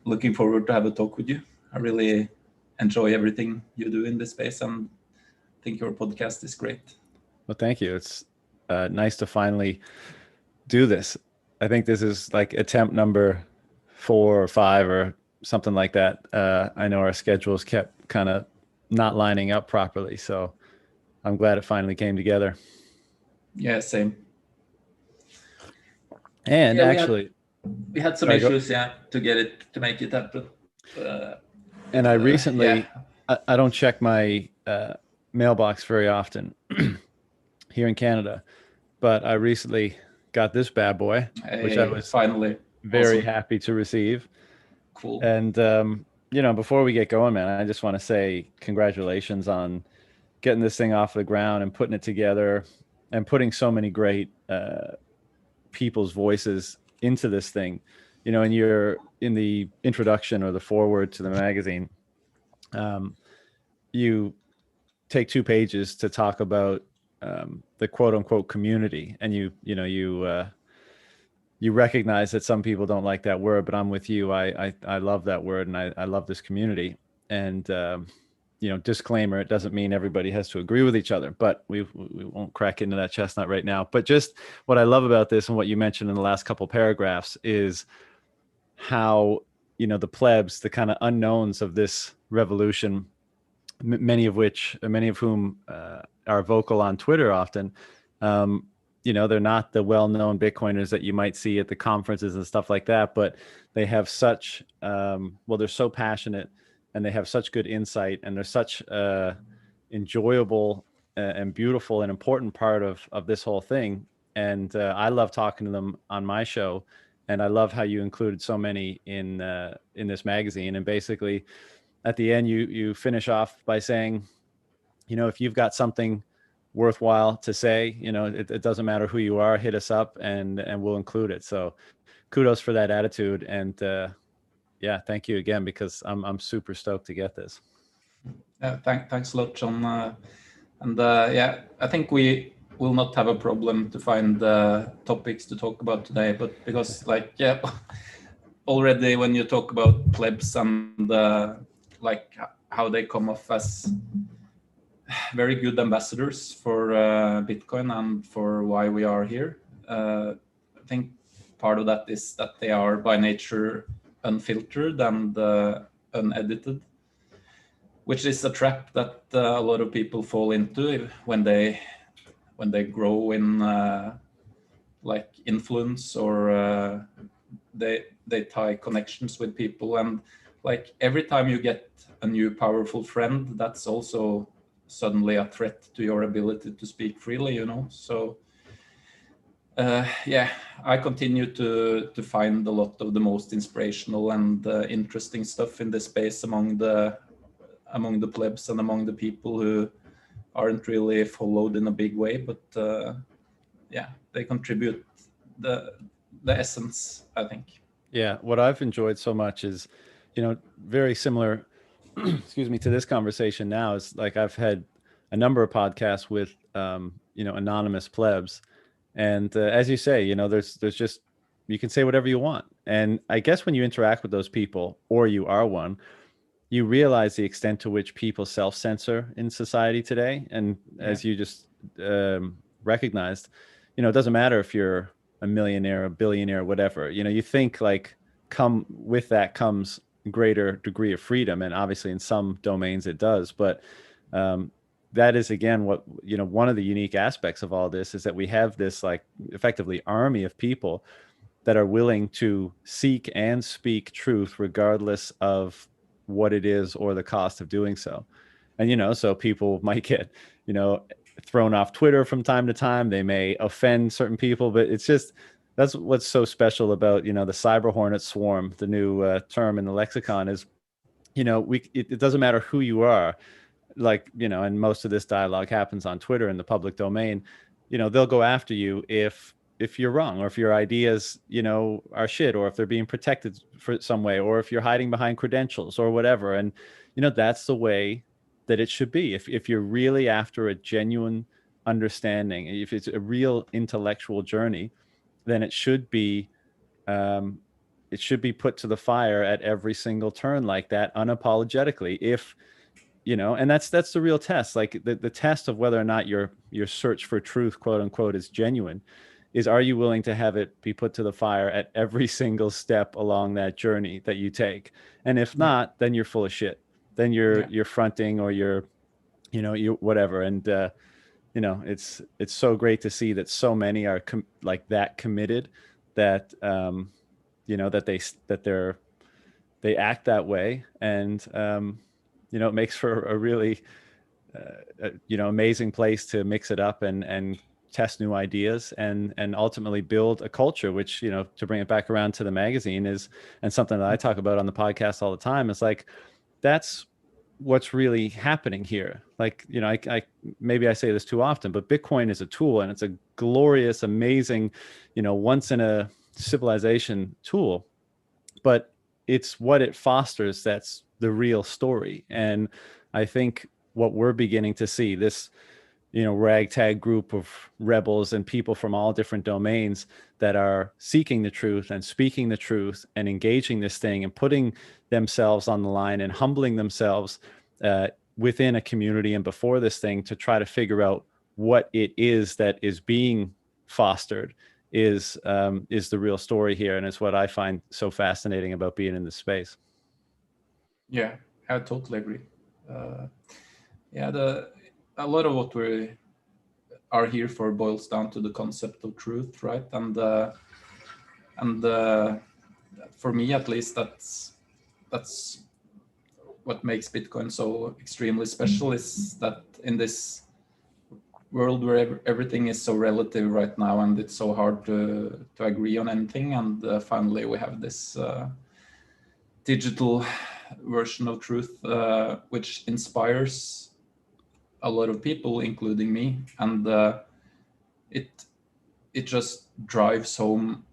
looking forward to have a talk with you. I really enjoy everything you do in this space, and I think your podcast is great. Well, thank you. It's nice to finally do this. I think this is like attempt number 4 or 5 or something like that. I know our schedules kept kind of not lining up properly, so I'm glad it finally came together. Yeah, same. And yeah, actually, we had some issues, to make it happen. And I recently, I don't check my mailbox very often here in Canada, but I recently got this bad boy, which I was finally very happy to receive. Cool. And, before we get going, man, I just want to say congratulations on getting this thing off the ground and putting it together and putting so many great people's voices into this thing. And you're in the introduction or the foreword to the magazine, you take 2 pages to talk about the quote unquote community, and you recognize that some people don't like that word, but I'm with you. I love that word, and I love this community. And disclaimer, it doesn't mean everybody has to agree with each other, but we won't crack into that chestnut right now. But just what I love about this and what you mentioned in the last couple paragraphs is how, the plebs, the kind of unknowns of this revolution, many of whom are vocal on Twitter often, they're not the well-known Bitcoiners that you might see at the conferences and stuff like that, but they have such, they're so passionate, and they have such good insight, and they're such enjoyable and beautiful and important part of this whole thing. And I love talking to them on my show, and I love how you included so many in this magazine. And basically, at the end, you finish off by saying, if you've got something worthwhile to say, it doesn't matter who you are, hit us up and we'll include it. So kudos for that attitude. And thank you again, because I'm super stoked to get this. Thanks a lot, John. I think we will not have a problem to find topics to talk about today, but because already when you talk about plebs and how they come off as very good ambassadors for Bitcoin and for why we are here, I think part of that is that they are by nature unfiltered and unedited, which is a trap that a lot of people fall into when they grow in influence, or they tie connections with people, and every time you get a new powerful friend, that's also suddenly a threat to your ability to speak freely, So I continue to find a lot of the most inspirational and interesting stuff in this space among the plebs and among the people who aren't really followed in a big way, but they contribute the essence, I think. Yeah, what I've enjoyed so much is, very similar, excuse me, to this conversation now is I've had a number of podcasts with, anonymous plebs. And as you say, there's just, you can say whatever you want. And I guess when you interact with those people, or you are one, you realize the extent to which people self-censor in society today. And as you just recognized, it doesn't matter if you're a millionaire, a billionaire, whatever, you think come with that comes greater degree of freedom. And obviously in some domains it does, but that is, again, what, one of the unique aspects of all this is that we have this effectively army of people that are willing to seek and speak truth regardless of what it is or the cost of doing so. And, so people might get, thrown off Twitter from time to time. They may offend certain people, but it's just, that's what's so special about, the cyber hornet swarm, the new term in the lexicon is, it doesn't matter who you are, and most of this dialogue happens on Twitter in the public domain, they'll go after you if you're wrong, or if your ideas, are shit, or if they're being protected for some way, or if you're hiding behind credentials or whatever. And, that's the way that it should be. If you're really after a genuine understanding, if it's a real intellectual journey, then it should be it should be put to the fire at every single turn like that, unapologetically. If, and that's the real test. Like the test of whether or not your search for truth, quote unquote, is genuine, is, are you willing to have it be put to the fire at every single step along that journey that you take? And if not, then you're full of shit. Then you're fronting, or you're whatever. And it's so great to see that so many are like that committed, that that they act that way. And it makes for a really amazing place to mix it up and test new ideas, and ultimately build a culture, which, to bring it back around to the magazine, is, and something that I talk about on the podcast all the time, is like, that's what's really happening here. Like, I maybe I say this too often, but Bitcoin is a tool, and it's a glorious, amazing, once in a civilization tool, but it's what it fosters that's the real story. And I think what we're beginning to see, this ragtag group of rebels and people from all different domains that are seeking the truth and speaking the truth and engaging this thing and putting themselves on the line and humbling themselves within a community and before this thing, to try to figure out what it is that is being fostered, is the real story here. And it's what I find so fascinating about being in this space. Yeah, I totally agree. A lot of what we are here for boils down to the concept of truth, right? And for me, at least, that's what makes Bitcoin so extremely special, is that in this world where everything is so relative right now, and it's so hard to agree on anything, and finally we have this digital version of truth, which inspires a lot of people, including me, and it just drives home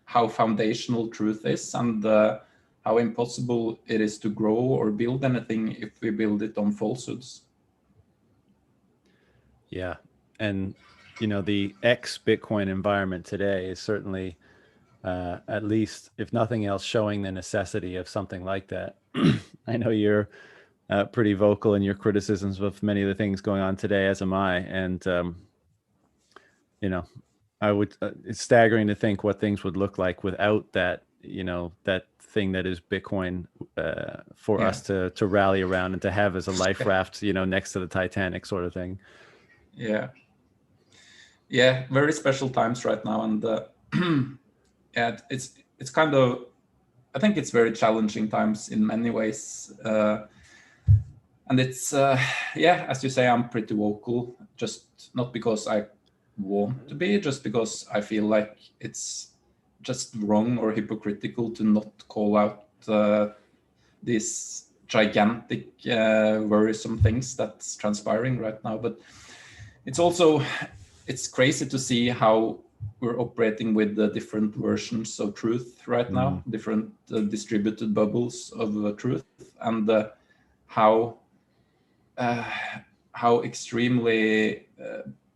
how foundational truth is, and how impossible it is to grow or build anything if we build it on falsehoods. Yeah, and the ex-Bitcoin environment today is certainly, at least if nothing else, showing the necessity of something like that. I know you're pretty vocal in your criticisms of many of the things going on today, as am I. And, it's staggering to think what things would look like without that, that thing that is Bitcoin, for us to rally around and to have as a life raft, next to the Titanic, sort of thing. Yeah, very special times right now. And it's kind of, I think it's very challenging times in many ways. And it's, as you say, I'm pretty vocal, just not because I want to be, just because I feel like it's just wrong or hypocritical to not call out these gigantic, worrisome things that's transpiring right now. But it's also, it's crazy to see how we're operating with the different versions of truth right now, different distributed bubbles of truth, and how extremely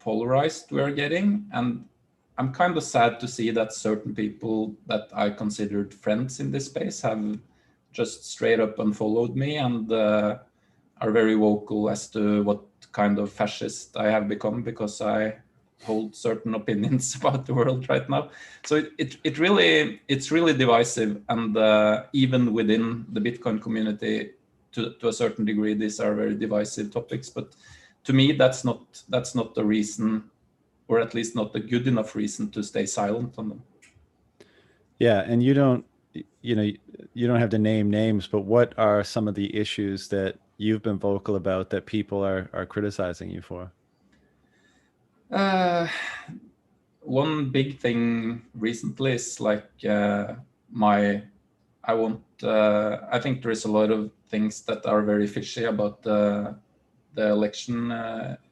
polarized we are getting. And I'm kind of sad to see that certain people that I considered friends in this space have just straight up unfollowed me, and are very vocal as to what kind of fascist I have become because I hold certain opinions about the world right now. So it's really divisive, and even within the Bitcoin community, to a certain degree, these are very divisive topics. But to me, that's not the reason, or at least not a good enough reason, to stay silent on them. Yeah, and you don't have to name names, but what are some of the issues that you've been vocal about that people are criticizing you for? One big thing recently is like I think there is a lot of things that are very fishy about the election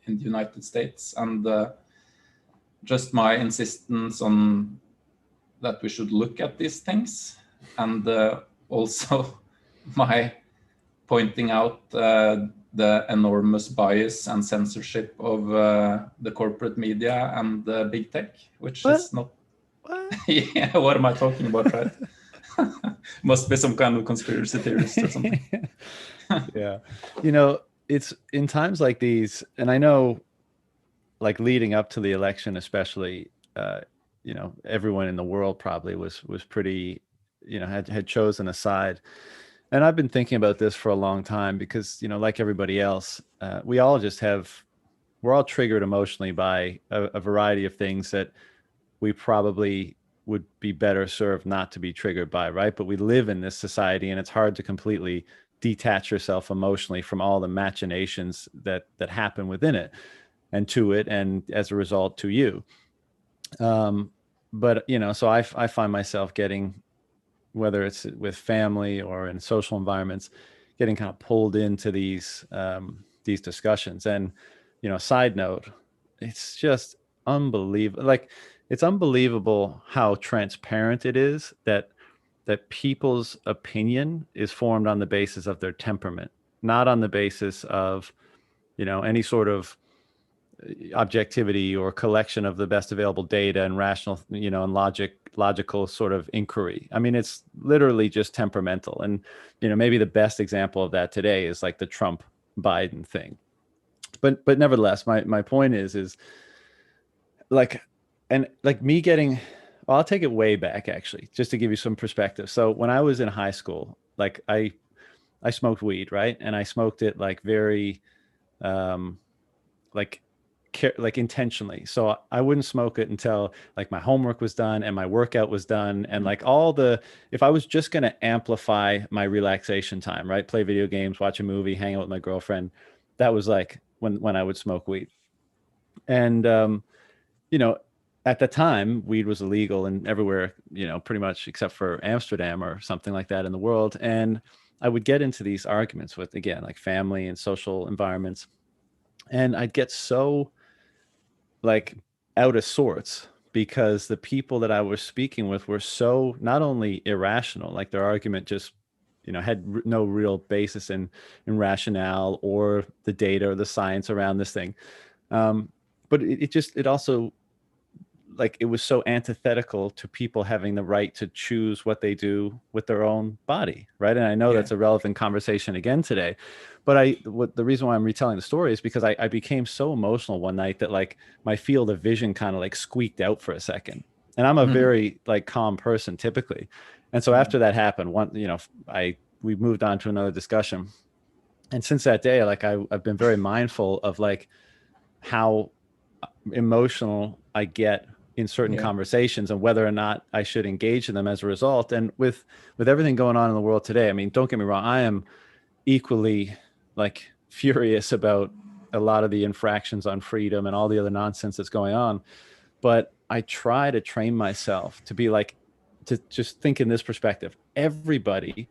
in the United States, and just my insistence on that we should look at these things, and also my pointing out the enormous bias and censorship of the corporate media and big tech, which is not. Yeah, what am I talking about, right? Must be some kind of conspiracy theorist or something. Yeah. You know, it's in times like these, and I know like leading up to the election, especially, you know, everyone in the world probably was pretty, you know, had chosen a side. And I've been thinking about this for a long time because, you know, like everybody else, we all just we're all triggered emotionally by a variety of things that we probably would be better served not to be triggered by, right? But we live in this society, and it's hard to completely detach yourself emotionally from all the machinations that happen within it and to it, and as a result to you. But you know, so I find myself getting, whether it's with family or in social environments, getting kind of pulled into these discussions. And you know, side note, it's just unbelievable. Like, it's unbelievable how transparent it is that people's opinion is formed on the basis of their temperament, not on the basis of, you know, any sort of objectivity or collection of the best available data and rational, you know, and logical sort of inquiry. I mean, it's literally just temperamental. And, you know, maybe the best example of that today is like the Trump Biden thing. But nevertheless, my point is like, and like me getting, well, I'll take it way back actually, just to give you some perspective. So when I was in high school, like I smoked weed, right? And I smoked it like very, like intentionally. So I wouldn't smoke it until like my homework was done and my workout was done. And like if I was just going to amplify my relaxation time, right? Play video games, watch a movie, hang out with my girlfriend. That was like when I would smoke weed. And, you know, at the time, weed was illegal and everywhere, you know, pretty much except for Amsterdam or something like that in the world. And I would get into these arguments with, again, like family and social environments. And I'd get so like out of sorts because the people that I was speaking with were so not only irrational, like their argument just, you know, had no real basis in rationale or the data or the science around this thing. But it also, like, it was so antithetical to people having the right to choose what they do with their own body, right? And I know that's a relevant conversation again today, but the reason why I'm retelling the story is because I became so emotional one night that like my field of vision kind of like squeaked out for a second. And I'm a very like calm person typically. And so after that happened, we moved on to another discussion. And since that day, like I've been very mindful of like how emotional I get in certain conversations and whether or not I should engage in them as a result. And with everything going on in the world today, I mean, don't get me wrong, I am equally like furious about a lot of the infractions on freedom and all the other nonsense that's going on. But I try to train myself to be like, to just think in this perspective. Everybody,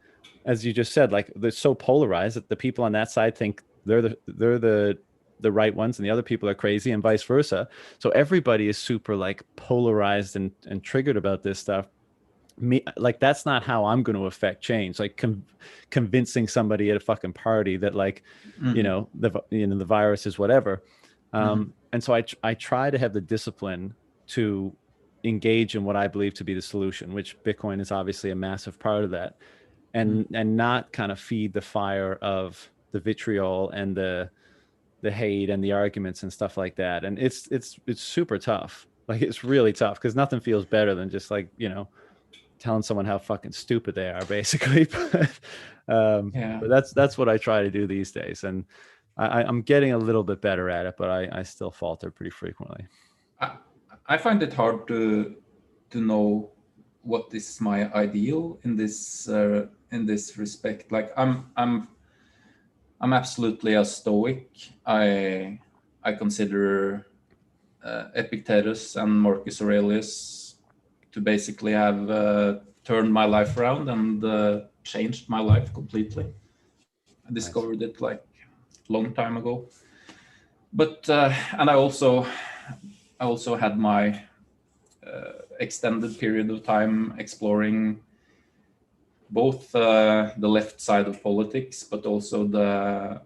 as you just said, like they're so polarized that the people on that side think they're the right ones and the other people are crazy and vice versa. So everybody is super like polarized and triggered about this stuff. Me, like, that's not how I'm going to affect change. Like convincing somebody at a fucking party that like, you know, the virus is whatever. And so I try to have the discipline to engage in what I believe to be the solution, which Bitcoin is obviously a massive part of that, and not kind of feed the fire of the vitriol and the hate and the arguments and stuff like that. And it's super tough. Like, it's really tough because nothing feels better than just like, you know, telling someone how fucking stupid they are, basically. But that's what I try to do these days, and I'm getting a little bit better at it, but I still falter pretty frequently. I find it hard to know what is my ideal in this respect. Like I'm absolutely a Stoic. I consider Epictetus and Marcus Aurelius to basically have turned my life around and changed my life completely. I discovered it like a long time ago. But and I also had my extended period of time exploring both the left side of politics, but also the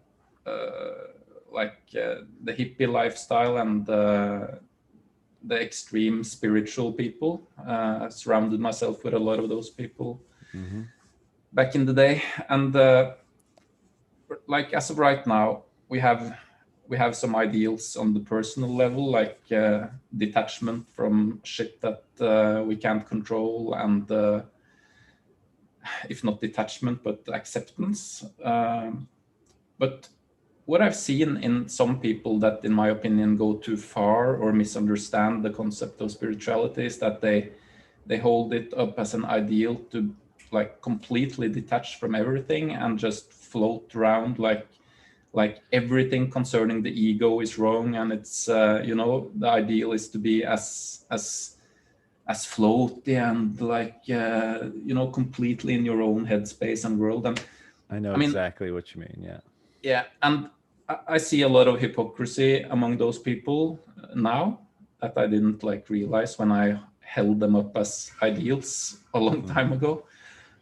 hippie lifestyle and the extreme spiritual people. I surrounded myself with a lot of those people. back in the day. And like as of right now, we have some ideals on the personal level, like detachment from shit that we can't control, and if not detachment, but acceptance. But what I've seen in some people that, in my opinion, go too far or misunderstand the concept of spirituality is that they hold it up as an ideal to like completely detach from everything and just float around like everything concerning the ego is wrong, and it's the ideal is to be as floaty and like completely in your own headspace and world. And I know exactly what you mean. Yeah, and I see a lot of hypocrisy among those people now that I didn't like realize when I held them up as ideals a long time ago.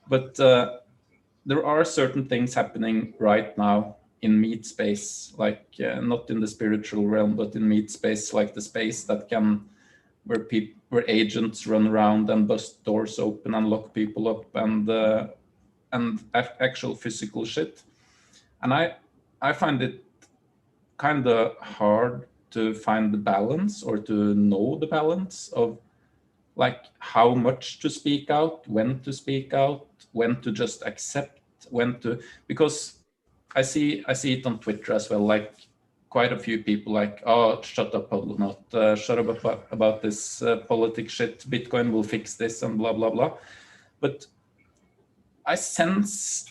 But there are certain things happening right now in meat space, like not in the spiritual realm, but in meat space, like the space that can where agents run around and bust doors open and lock people up and actual physical shit. And I find it kind of hard to find the balance or to know the balance of like how much to speak out, when to speak out, when to just accept, because I see it on Twitter as well, like quite a few people like, oh, shut up, Hodlonaut, shut up about this politics shit, Bitcoin will fix this and blah, blah, blah. But I sense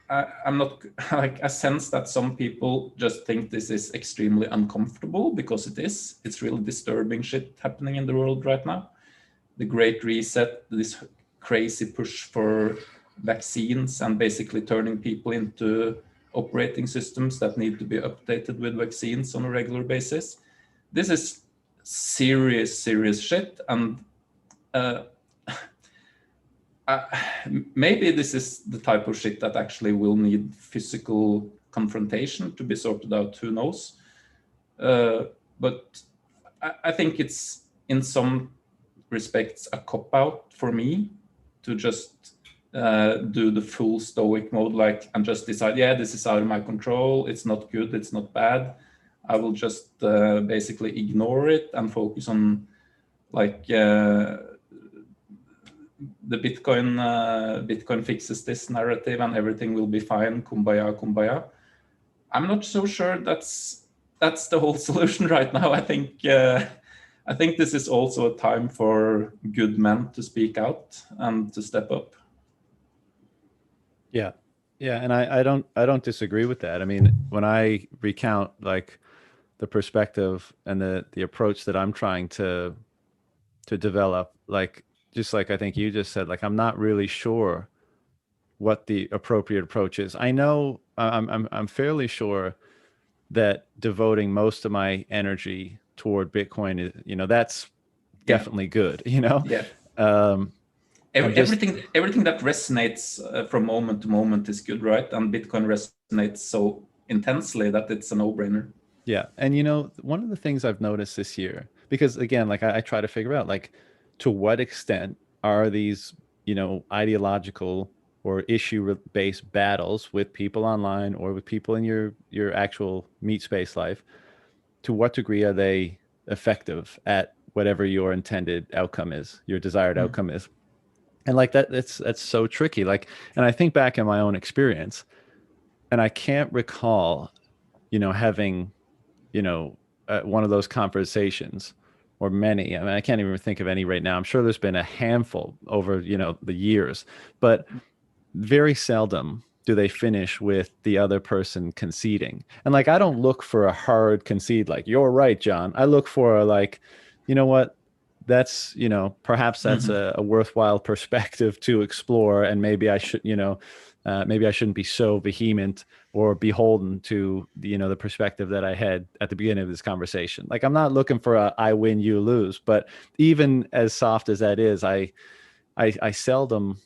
I'm not like I sense that some people just think this is extremely uncomfortable, because it's really disturbing shit happening in the world right now. The Great Reset, this crazy push for vaccines and basically turning people into operating systems that need to be updated with vaccines on a regular basis. This is serious shit, and maybe this is the type of shit that actually will need physical confrontation to be sorted out. Who knows? But I think it's in some respects a cop-out for me to just do the full stoic mode, like, and just decide, yeah, this is out of my control, it's not good, it's not bad, I will just basically ignore it and focus on like the Bitcoin fixes this narrative and everything will be fine, kumbaya. I'm not so sure that's the whole solution right now. I think this is also a time for good men to speak out and to step up. Yeah, and I don't disagree with that. I mean, when I recount like the perspective and the approach that I'm trying to develop, like just like I think you just said, like I'm not really sure what the appropriate approach is. I know I'm fairly sure that devoting most of my energy toward Bitcoin is, that's definitely good, Yeah. Everything that resonates from moment to moment is good, right? And Bitcoin resonates so intensely that it's a no-brainer. Yeah. And one of the things I've noticed this year, because again, like I try to figure out like to what extent are these, ideological or issue-based battles with people online or with people in your actual meat space life, to what degree are they effective at whatever your intended outcome is, your desired outcome is? And like that's so tricky. Like, and I think back in my own experience, and I can't recall, having, one of those conversations, or many. I mean, I can't even think of any right now. I'm sure there's been a handful over, the years, but very seldom do they finish with the other person conceding. And like, I don't look for a hard concede, like, you're right, John. I look for a, like, you know what? That's, perhaps that's a worthwhile perspective to explore. And maybe I should, maybe I shouldn't be so vehement or beholden to the perspective that I had at the beginning of this conversation. Like, I'm not looking for a I win, you lose, but even as soft as that is, I seldom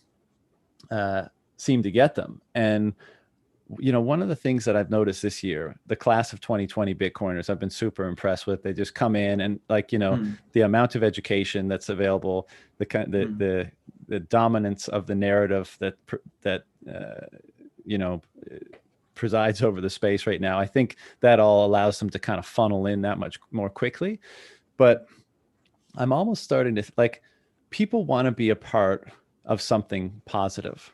seem to get them. And one of the things that I've noticed this year, the class of 2020 Bitcoiners, I've been super impressed with. They just come in and like, the amount of education that's available, the the dominance of the narrative that presides over the space right now. I think that all allows them to kind of funnel in that much more quickly. But I'm almost starting to like, people want to be a part of something positive,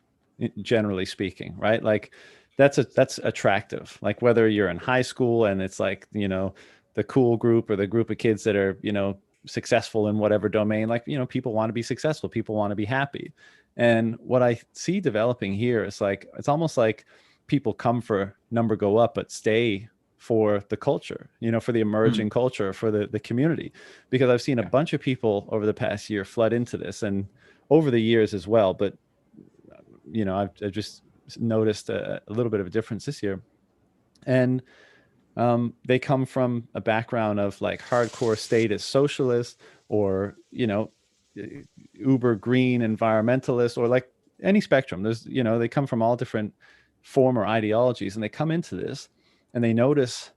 generally speaking, right? Like that's attractive. Like whether you're in high school and it's like, the cool group or the group of kids that are, successful in whatever domain, like, people want to be successful, people want to be happy. And what I see developing here is like, it's almost like people come for number go up, but stay for the culture, for the emerging culture, for the community, because I've seen a bunch of people over the past year flood into this, and over the years as well. But, I've just noticed a little bit of a difference this year. And they come from a background of like hardcore status socialist, or, uber green environmentalist, or like any spectrum. There's, they come from all different form or ideologies, and they come into this and they notice,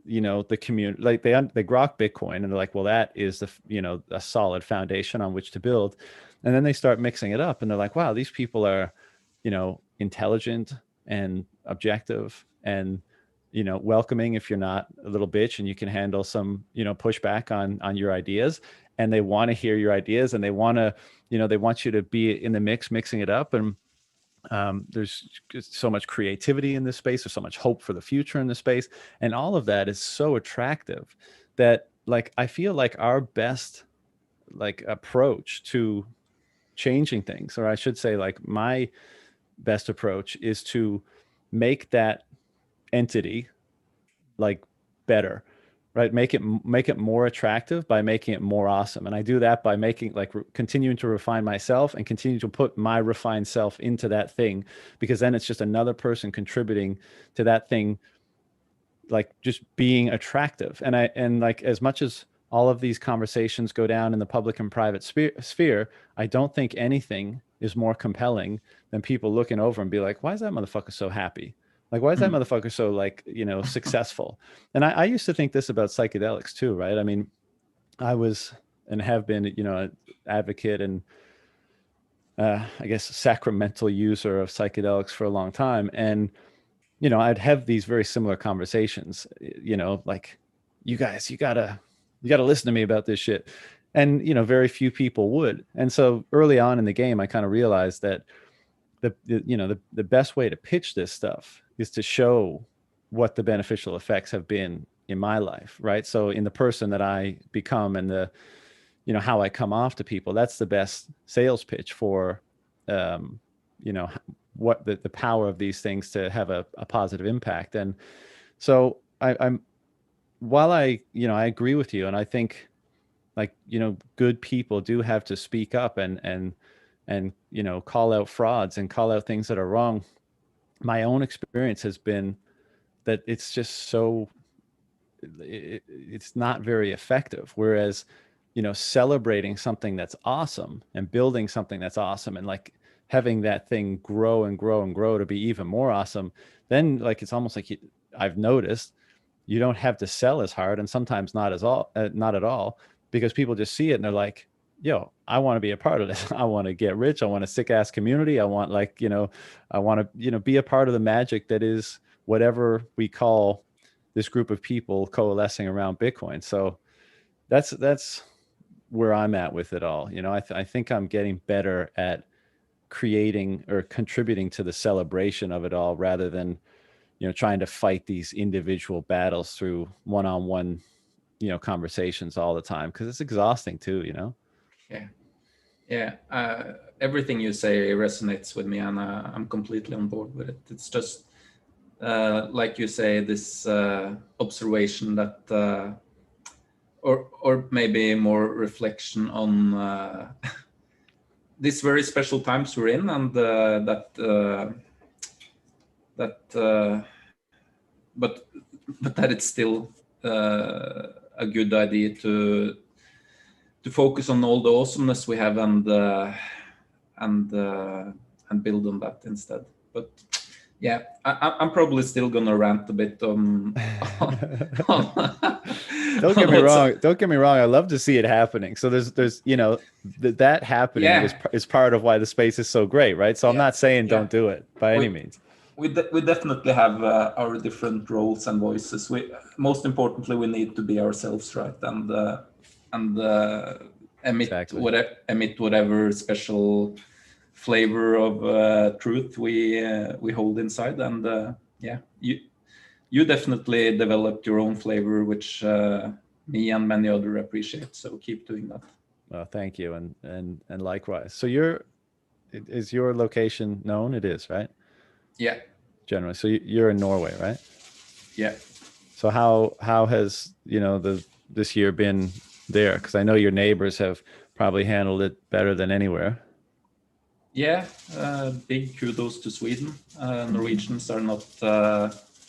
the community, like they grok Bitcoin, and they're like, well, that is a solid foundation on which to build. And then they start mixing it up, and they're like, wow, these people are, intelligent and objective and, welcoming if you're not a little bitch and you can handle some, pushback on your ideas. And they want to hear your ideas, and they want to, they want you to be in the mix, mixing it up. And there's so much creativity in this space. There's so much hope for the future in this space. And all of that is so attractive that, like, I feel like our best, like, approach to changing things, or I should say, like, my best approach is to make that entity like better, right? Make it more attractive by making it more awesome. And I do that by making, like, continuing to refine myself and continue to put my refined self into that thing, because then it's just another person contributing to that thing, like just being attractive. And like, as much as all of these conversations go down in the public and private sphere, I don't think anything is more compelling than people looking over and be like, why is that motherfucker so happy? Like, why is that motherfucker so, like, successful? And I used to think this about psychedelics too, right? I mean, I was and have been, an advocate and I guess sacramental user of psychedelics for a long time. And, I'd have these very similar conversations, like, you guys, you gotta listen to me about this shit. And, very few people would. And so early on in the game, I kind of realized that the best way to pitch this stuff is to show what the beneficial effects have been in my life, right? So in the person that I become, and the, how I come off to people, that's the best sales pitch for, what the power of these things to have a positive impact. And so while I agree with you, and I think, like, good people do have to speak up and call out frauds and call out things that are wrong. My own experience has been that it's just so, it's not very effective. Whereas, celebrating something that's awesome and building something that's awesome, and like having that thing grow and grow and grow to be even more awesome, then, like, it's almost like I've noticed you don't have to sell as hard, and sometimes not at all, because people just see it and they're like, yo, I want to be a part of this. I want to get rich. I want a sick ass community. I want, like, I want to, be a part of the magic that is whatever we call this group of people coalescing around Bitcoin. So that's where I'm at with it all. I think I'm getting better at creating or contributing to the celebration of it all, rather than, trying to fight these individual battles through one-on-one, conversations all the time, because it's exhausting too, Yeah. Everything you say resonates with me, and I'm completely on board with it. It's just, like you say, this observation that, or maybe more reflection on these very special times we're in, and but that it's still a good idea to focus on all the awesomeness we have, and build on that instead. But Yeah, I'm probably still gonna rant a bit on Don't get on me what's wrong. Don't get me wrong. I love to see it happening. So there's that happening yeah, is part of why the space is so great, right? So I'm yeah, not saying yeah. don't do it by any We means. we definitely have our different roles and voices. We most importantly we need to be ourselves, right? And Exactly. emit whatever special flavor of truth we hold inside. And yeah, you definitely developed your own flavor, which me and many other appreciate. So keep doing that. Well, thank you, and likewise. So is your location known? It is, right? Yeah, Generally. So you're in Norway, right? yeah. So how has, this year been there? Because I know your neighbors have probably handled it better than anywhere. Yeah, big kudos to Sweden. Norwegians are not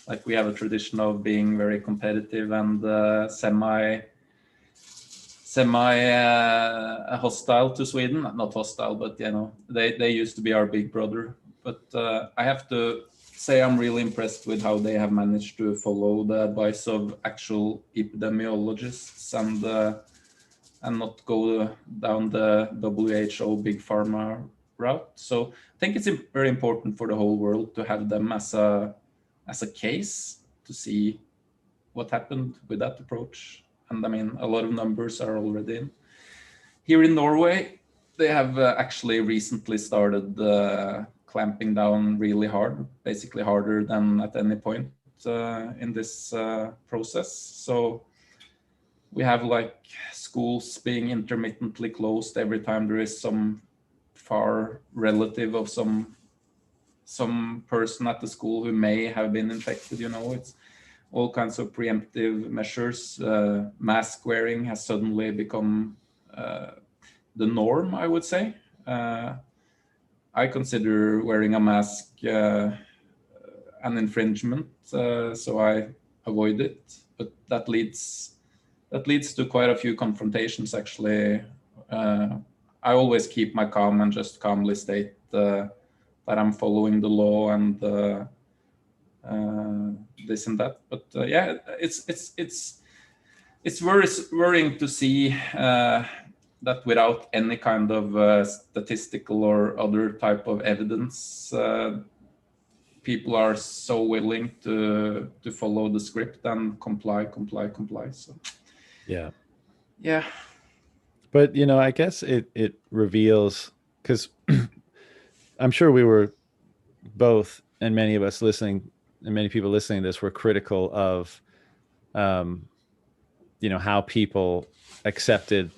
like we have a tradition of being very competitive and semi hostile to Sweden. Not hostile, but they used to be our big brother. But I have to say I'm really impressed with how they have managed to follow the advice of actual epidemiologists and not go down the WHO big pharma route. So I think it's very important for the whole world to have them as a case to see what happened with that approach. And I mean, a lot of numbers are already in. Here in Norway, they have actually recently started clamping down really hard, basically harder than at any point in this process. So we have like schools being intermittently closed every time there is some far relative of some person at the school who may have been infected. It's all kinds of preemptive measures. Mask wearing has suddenly become the norm, I would say. I consider wearing a mask an infringement, so I avoid it. But that leads to quite a few confrontations, actually. I always keep my calm and just calmly state that I'm following the law and this and that. But yeah, it's worrying to see that without any kind of statistical or other type of evidence, people are so willing to follow the script and comply. So Yeah. yeah. But I guess it reveals, because I'm sure we were both, and many of us listening, and many people listening to this were critical of how people accepted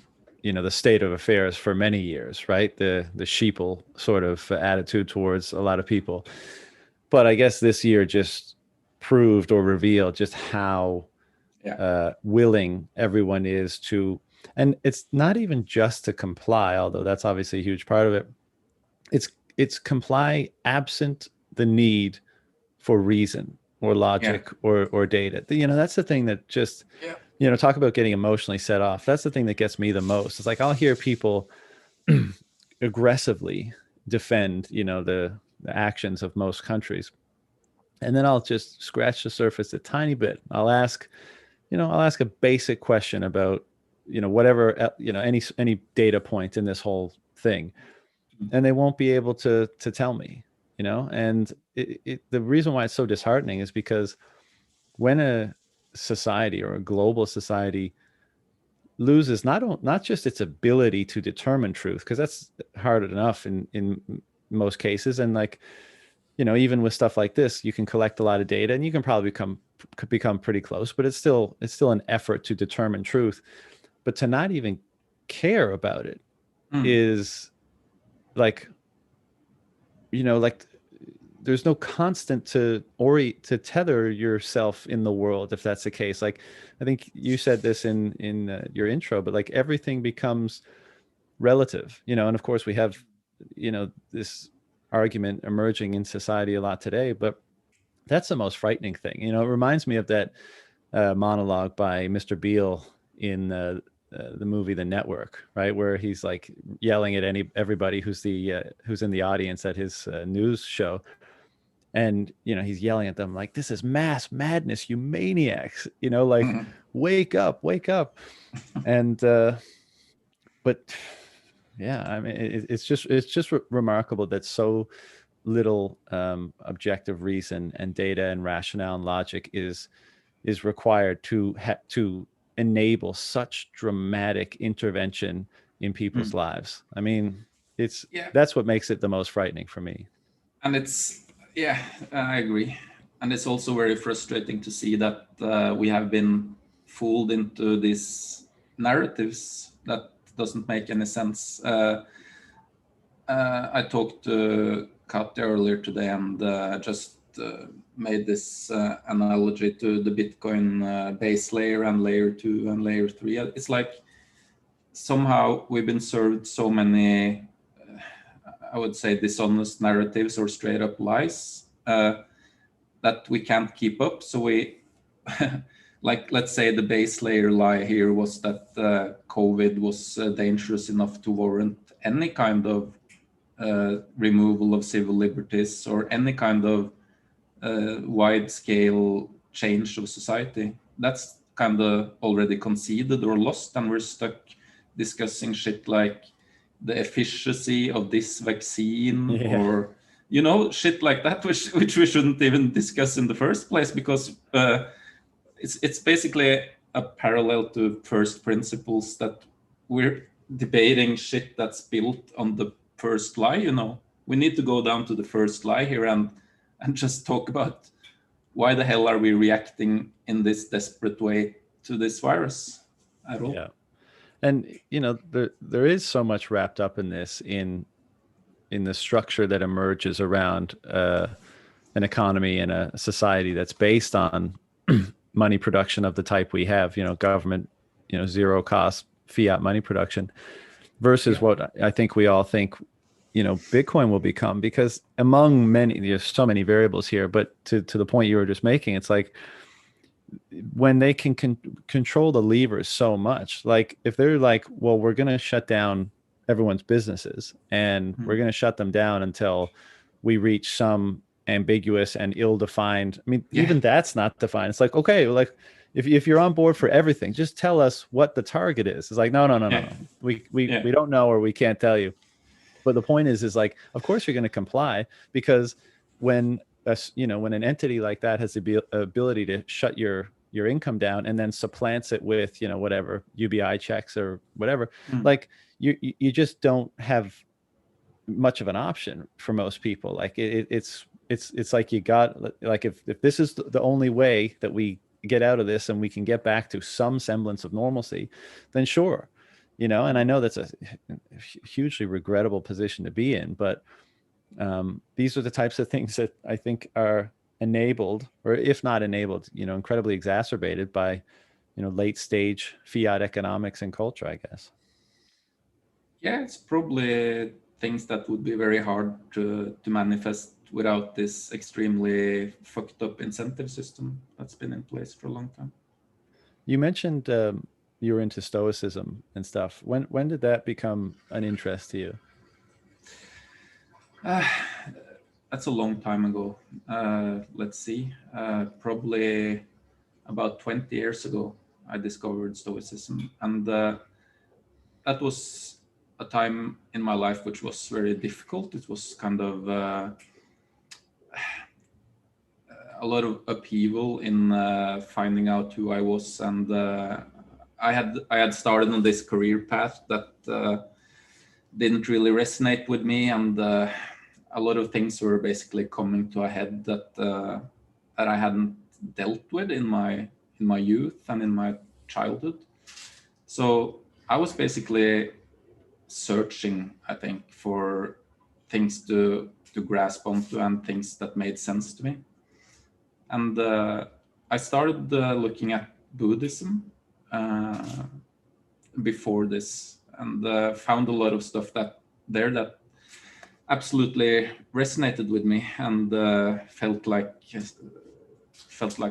the state of affairs for many years, right? The sheeple sort of attitude towards a lot of people. But I guess this year just proved or revealed just how willing everyone is to, and it's not even just to comply, although that's obviously a huge part of it. It's comply absent the need for reason or logic or data. That's the thing that just, talk about getting emotionally set off. That's the thing that gets me the most. It's like I'll hear people aggressively defend, the actions of most countries. And then I'll just scratch the surface a tiny bit. I'll ask a basic question about, whatever, any data point in this whole thing. And they won't be able to tell me, and the reason why it's so disheartening is because when a society or a global society loses not just its ability to determine truth, because that's hard enough in most cases, and like, even with stuff like this, you can collect a lot of data and you can probably become pretty close, but it's still an effort to determine truth. But to not even care about it is like, like there's no constant to tether yourself in the world, if that's the case. Like, I think you said this in your intro, but like everything becomes relative, and of course we have this argument emerging in society a lot today, but that's the most frightening thing. It reminds me of that monologue by Mr. Beale in the movie The Network, right, where he's like yelling at everybody who's in the audience at his news show. And, he's yelling at them like, this is mass madness, you maniacs, like, wake up, wake up. And, but yeah, I mean, it's just remarkable that so little objective reason and data and rationale and logic is required to enable such dramatic intervention in people's lives. I mean, that's what makes it the most frightening for me. And I agree. And it's also very frustrating to see that we have been fooled into these narratives that doesn't make any sense. I talked to Katja earlier today and just made this analogy to the Bitcoin base layer and layer 2 and layer 3. It's like somehow we've been served so many, I would say, dishonest narratives or straight up lies that we can't keep up. So we, like, let's say the base layer lie here was that COVID was dangerous enough to warrant any kind of removal of civil liberties or any kind of wide scale change of society. That's kind of already conceded or lost, and we're stuck discussing shit like the efficacy of this vaccine or shit like that, which we shouldn't even discuss in the first place, because it's basically a parallel to first principles that we're debating shit that's built on the first lie. We need to go down to the first lie here and just talk about why the hell are we reacting in this desperate way to this virus at all. Yeah. And there is so much wrapped up in this, in the structure that emerges around an economy and a society that's based on money production of the type we have, government, zero cost fiat money production, versus what I think we all think, Bitcoin will become. Because among many, there's so many variables here, but to the point you were just making, it's like, when they can control the levers so much, like if they're like, well, we're going to shut down everyone's businesses and we're going to shut them down until we reach some ambiguous and ill-defined, I mean, even that's not defined. It's like, okay, like if you're on board for everything, just tell us what the target is. It's like, no. We don't know, or we can't tell you. But the point is like, of course you're going to comply, because when when an entity like that has the ability to shut your income down and then supplants it with, whatever, UBI checks or whatever, like you just don't have much of an option for most people. Like it's like, you got, like, if this is the only way that we get out of this and we can get back to some semblance of normalcy, then sure. And I know that's a hugely regrettable position to be in, but these are the types of things that I think are enabled, or if not enabled, incredibly exacerbated by, late stage fiat economics and culture, I guess. Yeah, it's probably things that would be very hard to manifest without this extremely fucked up incentive system that's been in place for a long time. You mentioned you were into Stoicism and stuff. When did that become an interest to you? That's a long time ago. Let's see. Probably about 20 years ago, I discovered Stoicism. And that was a time in my life which was very difficult. It was kind of a lot of upheaval in finding out who I was. And I had started on this career path that didn't really resonate with me. And a lot of things were basically coming to a head that I hadn't dealt with in my youth and in my childhood. So I was basically searching, I think, for things to grasp onto and things that made sense to me. And I started looking at Buddhism before this, and found a lot of stuff that absolutely resonated with me, and felt like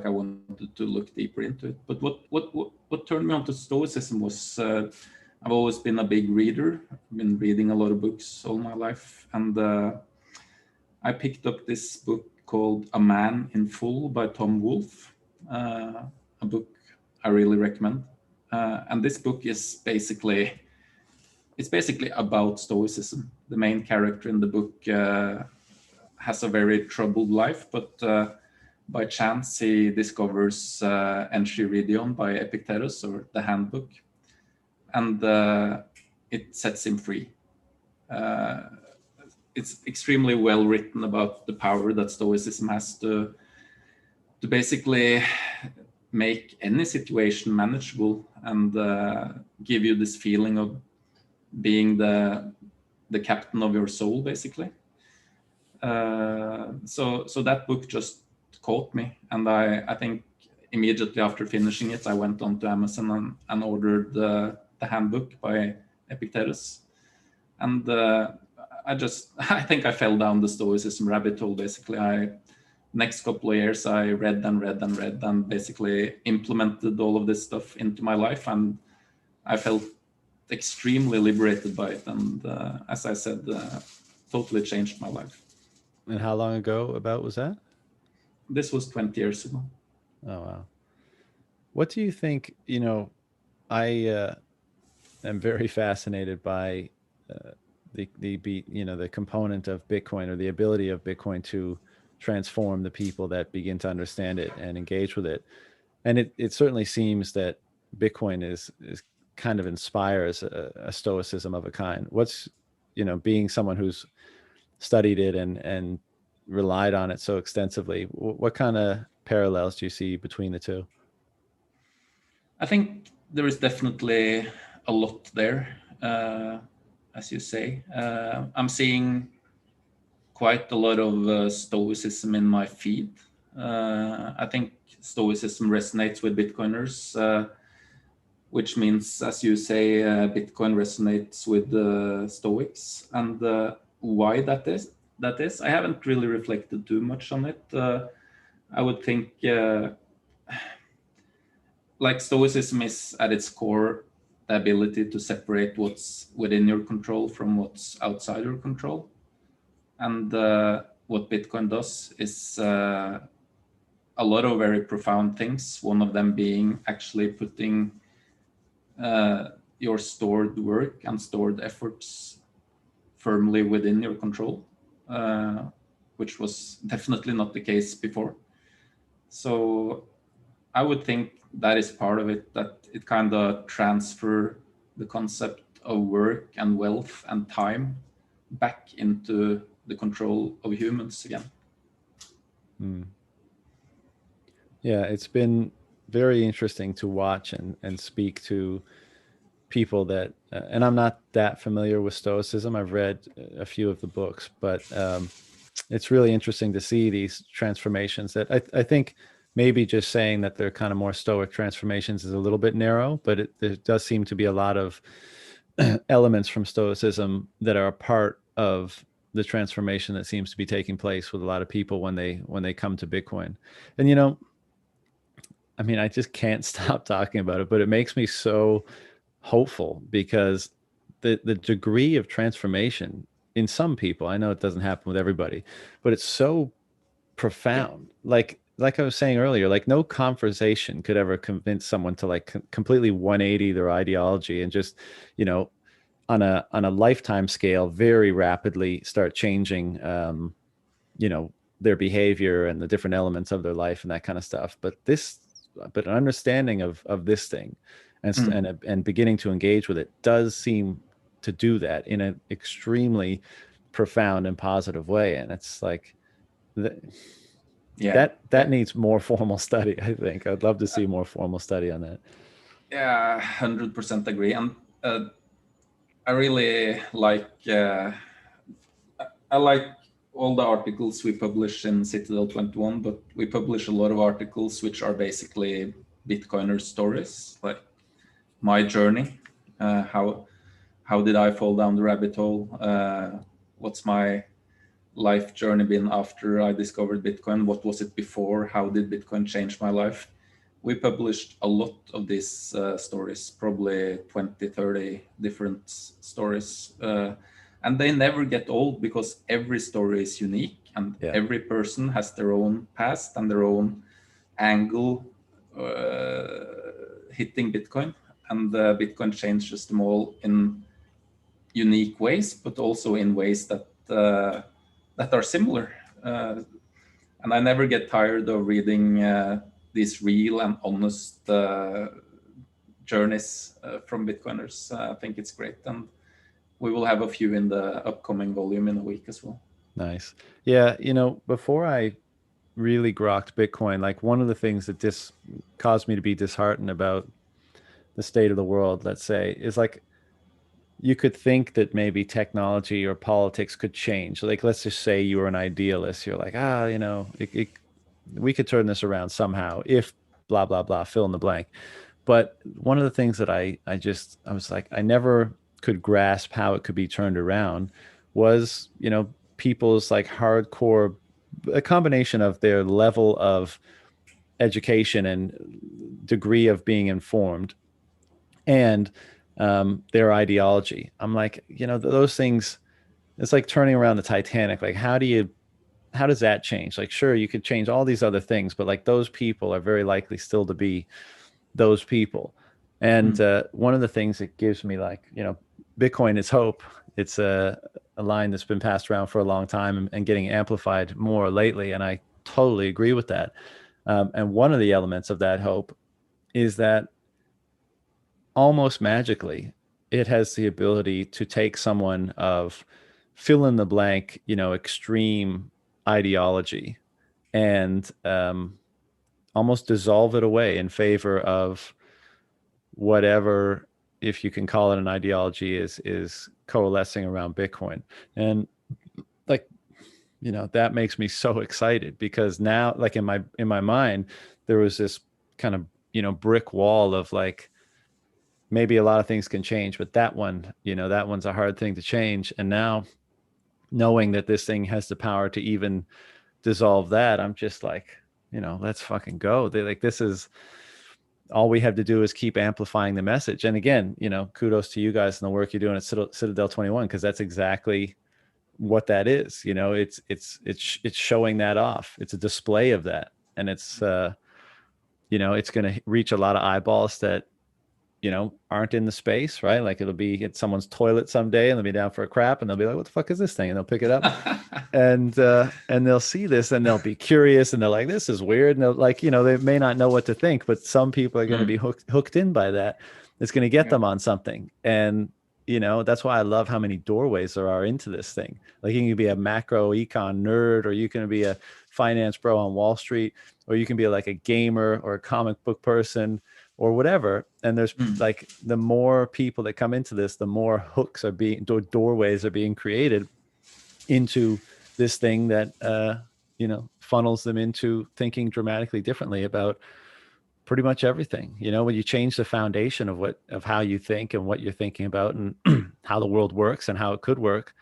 I wanted to look deeper into it. But what turned me on to Stoicism was I've always been a big reader. I've been reading a lot of books all my life, and I picked up this book called A Man in Full by Tom Wolfe, a book I really recommend. And this book is basically about Stoicism. The main character in the book has a very troubled life, but by chance he discovers Enchiridion by Epictetus, or the handbook, and it sets him free. It's extremely well written about the power that Stoicism has to basically make any situation manageable, and give you this feeling of being the captain of your soul, basically. So that book just caught me, and I think immediately after finishing it, I went on to Amazon and ordered the handbook by Epictetus, and I think I fell down the Stoicism rabbit hole. Basically, next couple of years I read and basically implemented all of this stuff into my life, and I felt extremely liberated by it, and as I said, totally changed my life. And how long ago about was that? This was 20 years ago. Oh, wow. What do you think? I am very fascinated by the component of Bitcoin, or the ability of Bitcoin to transform the people that begin to understand it and engage with it. And it certainly seems that Bitcoin is kind of inspires a stoicism of a kind. What's, being someone who's studied it and relied on it so extensively, what kind of parallels do you see between the two? I think there is definitely a lot there, as you say. I'm seeing quite a lot of stoicism in my feed. I think stoicism resonates with Bitcoiners, which means, as you say, Bitcoin resonates with the Stoics. And why that is, I haven't really reflected too much on it. I would think like Stoicism is at its core the ability to separate what's within your control from what's outside your control. And what Bitcoin does is a lot of very profound things. One of them being actually putting your stored work and stored efforts firmly within your control, which was definitely not the case before. So I would think that is part of it, that it kind of transfer the concept of work and wealth and time back into the control of humans again. Yeah, it's been very interesting to watch and speak to people that, and I'm not that familiar with Stoicism. I've read a few of the books, but it's really interesting to see these transformations that I think maybe just saying that they're kind of more Stoic transformations is a little bit narrow, but there does seem to be a lot of elements from Stoicism that are a part of the transformation that seems to be taking place with a lot of people when they come to Bitcoin. And I mean, I just can't stop talking about it, but it makes me so hopeful, because the degree of transformation in some people, I know it doesn't happen with everybody, but it's so profound. Like I was saying earlier, like no conversation could ever convince someone to like completely 180 their ideology and just, on a lifetime scale, very rapidly start changing, their behavior and the different elements of their life and that kind of stuff. But an understanding of this thing and beginning to engage with it does seem to do that in an extremely profound and positive way. And it's like that needs more formal study. I think I'd love to see more formal study on that. Yeah, 100% agree. And I really like all the articles we publish in Citadel 21, but we publish a lot of articles which are basically Bitcoiner stories, like my journey. How did I fall down the rabbit hole? What's my life journey been after I discovered Bitcoin? What was it before? How did Bitcoin change my life? We published a lot of these stories, probably 20, 30 different stories. And they never get old because every story is unique. and Yeah. every person has their own past and their own angle hitting Bitcoin, and Bitcoin changes them all in unique ways, but also in ways that that are similar. And I never get tired of reading these real and honest journeys from Bitcoiners. I think it's great, and we will have a few in the upcoming volume in a week as well. Nice. Yeah, before I really grokked Bitcoin, like one of the things that caused me to be disheartened about the state of the world, let's say, is like you could think that maybe technology or politics could change. Like, let's just say you were an idealist. You're like, we could turn this around somehow if blah, blah, blah, fill in the blank. But one of the things that I was like, I never could grasp how it could be turned around was, people's like hardcore, a combination of their level of education and degree of being informed and their ideology. I'm like, those things, it's like turning around the Titanic. Like, how does that change? Like, sure, you could change all these other things, but like those people are very likely still to be those people. And one of the things that gives me like, Bitcoin is hope. It's a line that's been passed around for a long time and getting amplified more lately. And I totally agree with that. And one of the elements of that hope is that almost magically, it has the ability to take someone of fill in the blank, extreme ideology and almost dissolve it away in favor of whatever, if you can call it an ideology, is coalescing around Bitcoin. And like, that makes me so excited because now, like in my mind, there was this kind of, brick wall of like, maybe a lot of things can change, but that one's a hard thing to change. And now knowing that this thing has the power to even dissolve that, I'm just like, let's fucking go. This is all we have to do is keep amplifying the message. And again, kudos to you guys and the work you're doing at Citadel 21, because that's exactly what that is. It's showing that off. It's a display of that. And it's, it's going to reach a lot of eyeballs that, aren't in the space, right? Like it'll be at someone's toilet someday and they'll be down for a crap and they'll be like, what the fuck is this thing? And they'll pick it up and they'll see this and they'll be curious and they're like, this is weird. And they'll like, they may not know what to think, but some people are going to be hooked in by that. It's going to get them on something. And, that's why I love how many doorways there are into this thing. Like you can be a macro econ nerd, or you can be a finance bro on Wall Street, or you can be like a gamer or a comic book person, or whatever. And there's like, the more people that come into this, the more hooks are doorways are being created into this thing that, funnels them into thinking dramatically differently about pretty much everything. When you change the foundation of how you think and what you're thinking about and how the world works and how it could work,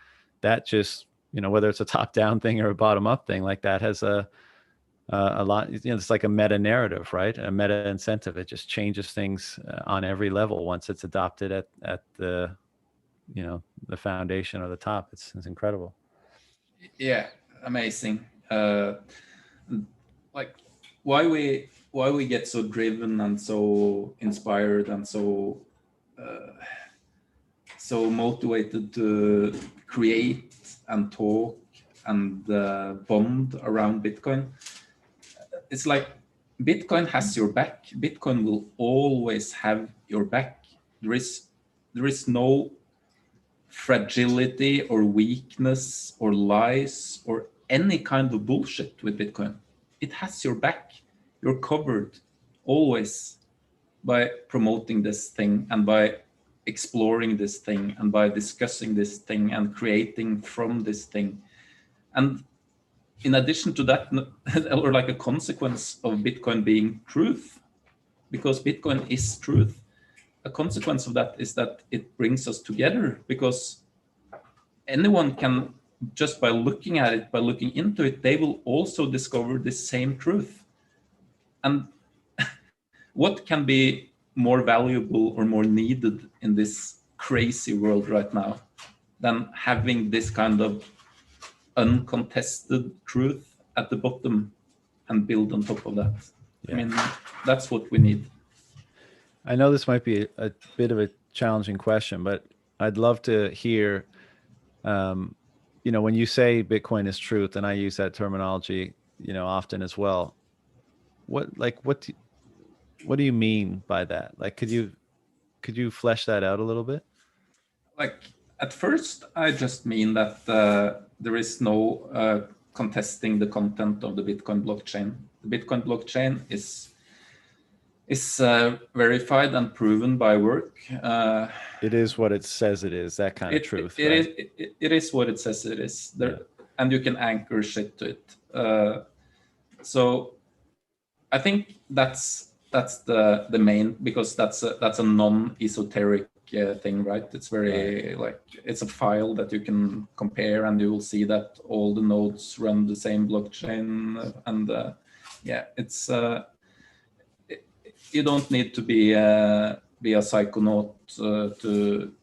that just, whether it's a top down thing or a bottom up thing, like that has a lot, it's like a meta narrative, right? A meta incentive. It just changes things on every level once it's adopted at the, the foundation or the top. It's incredible. Yeah, amazing. Like why we get so driven and so inspired and so motivated to create and talk and bond around Bitcoin. It's like Bitcoin has your back. Bitcoin will always have your back. There is no fragility or weakness or lies or any kind of bullshit with Bitcoin. It has your back. You're covered always by promoting this thing and by exploring this thing and by discussing this thing and creating from this thing. And in addition to that, or like a consequence of Bitcoin being truth, because Bitcoin is truth, a consequence of that is that it brings us together, because anyone can, just by looking at it, by looking into it, they will also discover the same truth. And what can be more valuable or more needed in this crazy world right now than having this kind of uncontested truth at the bottom and build on top of that. Yeah. I mean, that's what we need. I know this might be a bit of a challenging question, but I'd love to hear, when you say Bitcoin is truth, and I use that terminology, often as well. What do you mean by that? Like, could you flesh that out a little bit? Like, at first, I just mean that there is no contesting the content of the Bitcoin blockchain. The Bitcoin blockchain is verified and proven by work. It is what it says it is, that kind of truth. It is what it says it is. And you can anchor shit to it. So I think that's the main, because that's a non-esoteric thing, right? It's very like, it's a file that you can compare, and you will see that all the nodes run the same blockchain, and it's you don't need to be a psychonaut to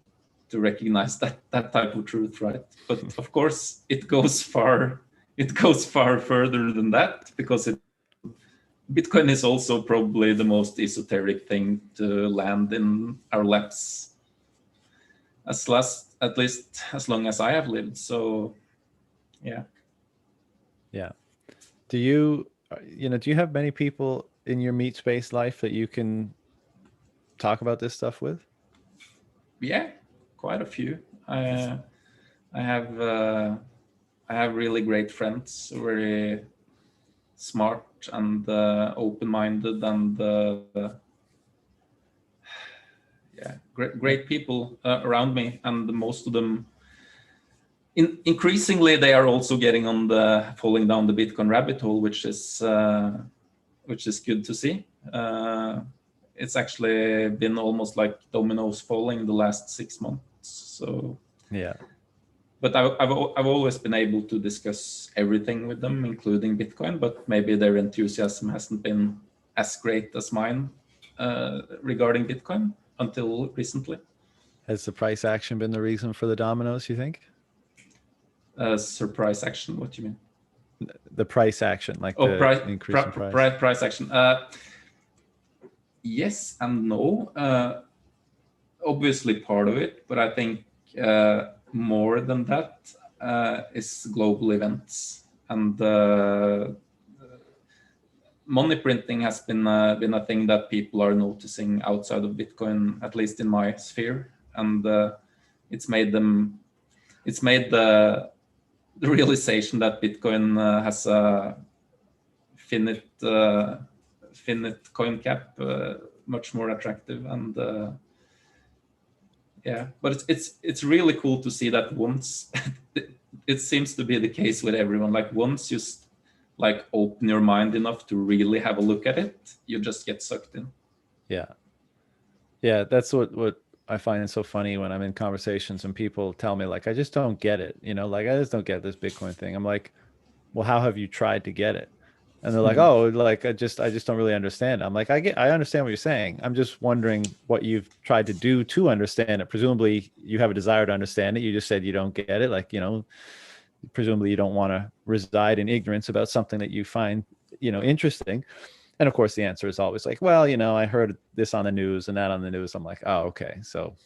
recognize that type of truth, right? But of course, it goes far further than that, because Bitcoin is also probably the most esoteric thing to land in our laps, at least as long as I have lived. So, yeah. Do you have many people in your meat space life that you can talk about this stuff with? Yeah, quite a few. I have really great friends, very smart and open-minded, and great people around me, and most of them, increasingly, they are also getting on falling down the Bitcoin rabbit hole, which is good to see. It's actually been almost like dominoes falling the last 6 months. So yeah. But I've always been able to discuss everything with them, including Bitcoin. But maybe their enthusiasm hasn't been as great as mine regarding Bitcoin until recently. Has the price action been the reason for the dominoes, you think? Surprise action? What do you mean? The price action, like the increase in price. Price action. Yes and no. Obviously part of it, but I think more than that is global events, and money printing has been a thing that people are noticing outside of Bitcoin, at least in my sphere, and it's made the realization that Bitcoin has a finite coin cap much more attractive, and but it's really cool to see that once it seems to be the case with everyone, like once you like open your mind enough to really have a look at it, you just get sucked in. Yeah, that's what I find so funny when I'm in conversations and people tell me, like, I just don't get it, like, I just don't get this Bitcoin thing. I'm like, well, how have you tried to get it? And they're like, oh, like, I just don't really understand. I'm like, I understand what you're saying. I'm just wondering what you've tried to do to understand it. Presumably you have a desire to understand it. You just said you don't get it. Like, presumably you don't want to reside in ignorance about something that you find, interesting. And of course the answer is always like, well, I heard this on the news and that on the news. I'm like, oh, okay. So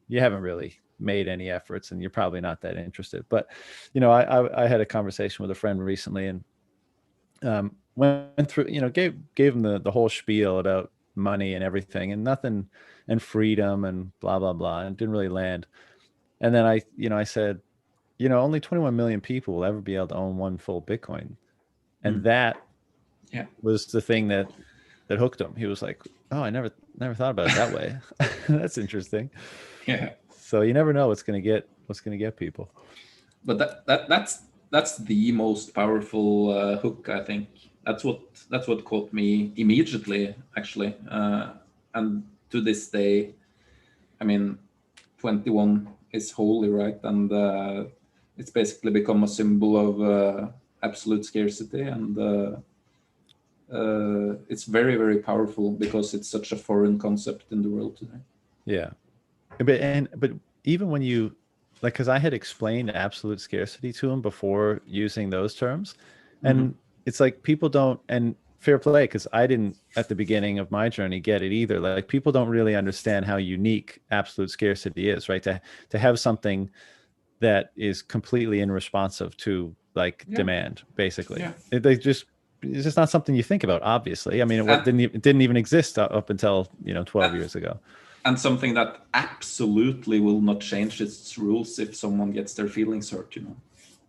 you haven't really made any efforts and you're probably not that interested. But, I had a conversation with a friend recently, and went through, gave him the whole spiel about money and everything and nothing, and freedom and blah, blah, blah. And it didn't really land. And then I said, only 21 million people will ever be able to own one full Bitcoin. And that was the thing that hooked him. He was like, oh, I never thought about it that way. That's interesting. Yeah. So you never know what's going to get people. But that's the most powerful hook, I think. That's what caught me immediately, actually. And to this day, I mean, 21 is holy, right? And it's basically become a symbol of absolute scarcity, and it's very, very powerful because it's such a foreign concept in the world today. Yeah, but even when you like, because I had explained absolute scarcity to him before using those terms, and it's like people don't, and fair play, because I didn't at the beginning of my journey get it either. Like, people don't really understand how unique absolute scarcity is, right? To have something that is completely unresponsive to like demand, basically. They just, it's just not something you think about, obviously. I mean, it didn't even exist up until 12 years ago. And something that absolutely will not change its rules if someone gets their feelings hurt,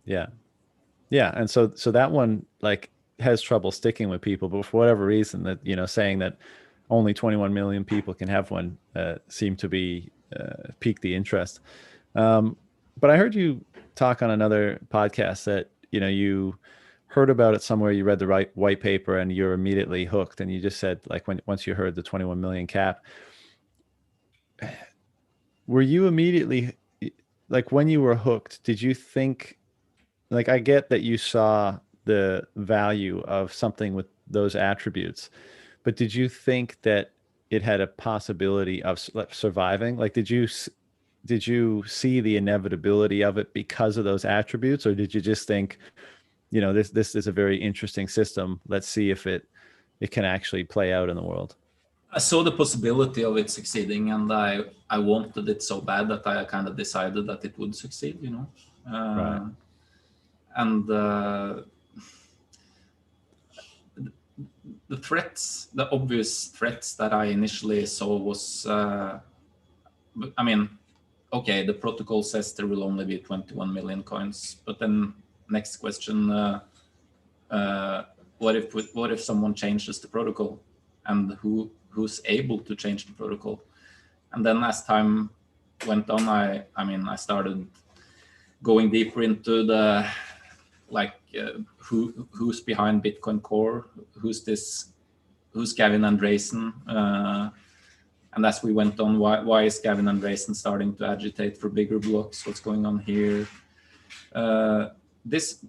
Yeah. And so that one like has trouble sticking with people, but for whatever reason, that saying that only 21 million people can have one seemed to be piqued the interest. But I heard you talk on another podcast that you heard about it somewhere, you read the white paper, and you're immediately hooked. And you just said, like, once you heard the 21 million cap, were you immediately, like, when you were hooked, did you think, like, I get that you saw the value of something with those attributes, but did you think that it had a possibility of surviving? Like, did you see the inevitability of it because of those attributes, or did you just think, this is a very interesting system, let's see if it can actually play out in the world? I saw the possibility of it succeeding, and I wanted it so bad that I kind of decided that it would succeed, Right. And the threats, the obvious threats that I initially saw was, okay, the protocol says there will only be 21 million coins, but then next question, what if someone changes the protocol, and who's able to change the protocol? And then as time went on, I started going deeper into the who's behind Bitcoin Core, who's Gavin Andresen, and as we went on, why is Gavin Andresen starting to agitate for bigger blocks? What's going on here? This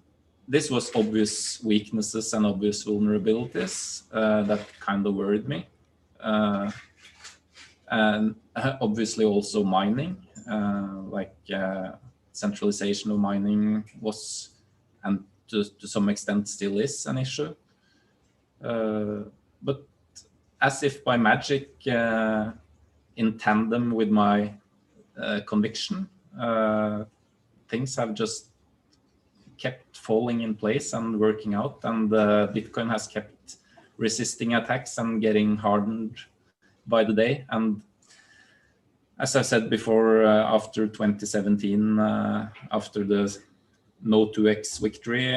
was obvious weaknesses and obvious vulnerabilities that kind of worried me. And obviously also mining, centralization of mining was, and to some extent still is, an issue. But as if by magic, in tandem with my conviction, things have just kept falling in place and working out, and Bitcoin has kept resisting attacks and getting hardened by the day. And as I said before, after 2017, after the no 2x victory,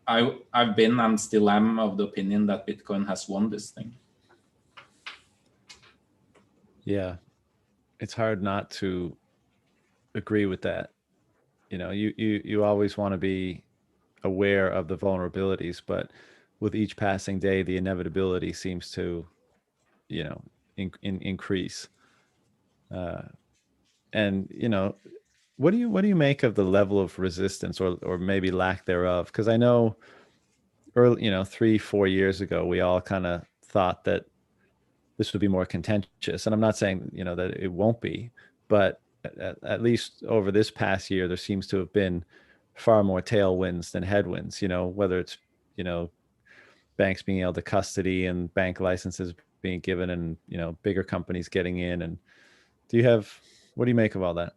I've been and still am of the opinion that Bitcoin has won this thing. Yeah, it's hard not to agree with that. You always want to be aware of the vulnerabilities, but with each passing day, the inevitability seems to, increase. And what do you make of the level of resistance, or maybe lack thereof? Because I know early, 3-4 years ago, we all kind of thought that this would be more contentious, and I'm not saying that it won't be, but at least over this past year, there seems to have been far more tailwinds than headwinds. Whether it's banks being able to custody and bank licenses being given, and bigger companies getting in. And what do you make of all that?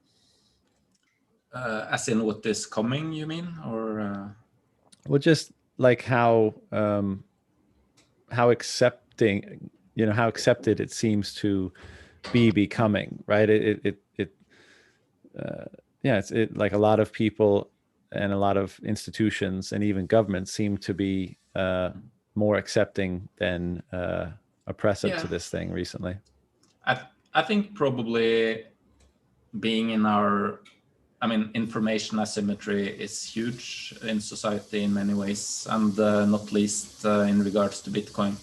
As in what is coming, you mean? Or well, just like how accepting, how accepted it seems to be becoming, right? It's like a lot of people and a lot of institutions and even governments seem to be more accepting than oppressive to this thing recently. I think probably being in our, information asymmetry is huge in society in many ways, and not least in regards to Bitcoin.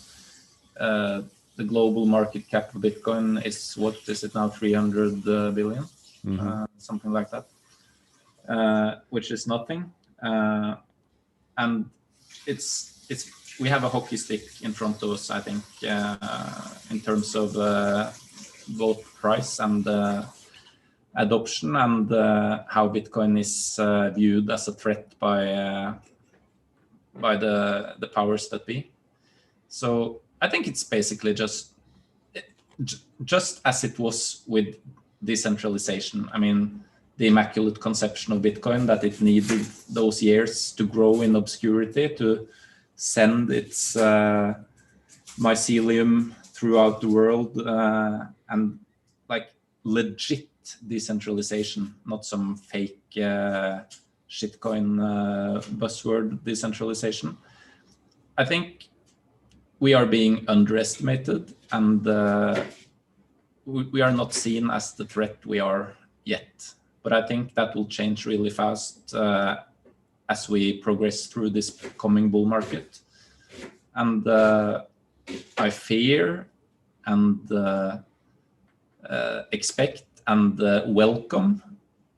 The global market cap of Bitcoin is, what is it now, 300 billion? Something like that, which is nothing. And we have a hockey stick in front of us, I think, in terms of both price and adoption and how Bitcoin is viewed as a threat by the powers that be. So I think it's basically just as it was with decentralization. I mean, the immaculate conception of Bitcoin, that it needed those years to grow in obscurity, to send its mycelium throughout the world, and like legit decentralization, not some fake shitcoin buzzword decentralization. I think we are being underestimated, and we are not seen as the threat we are yet. But I think that will change really fast as we progress through this coming bull market. And I fear and expect and welcome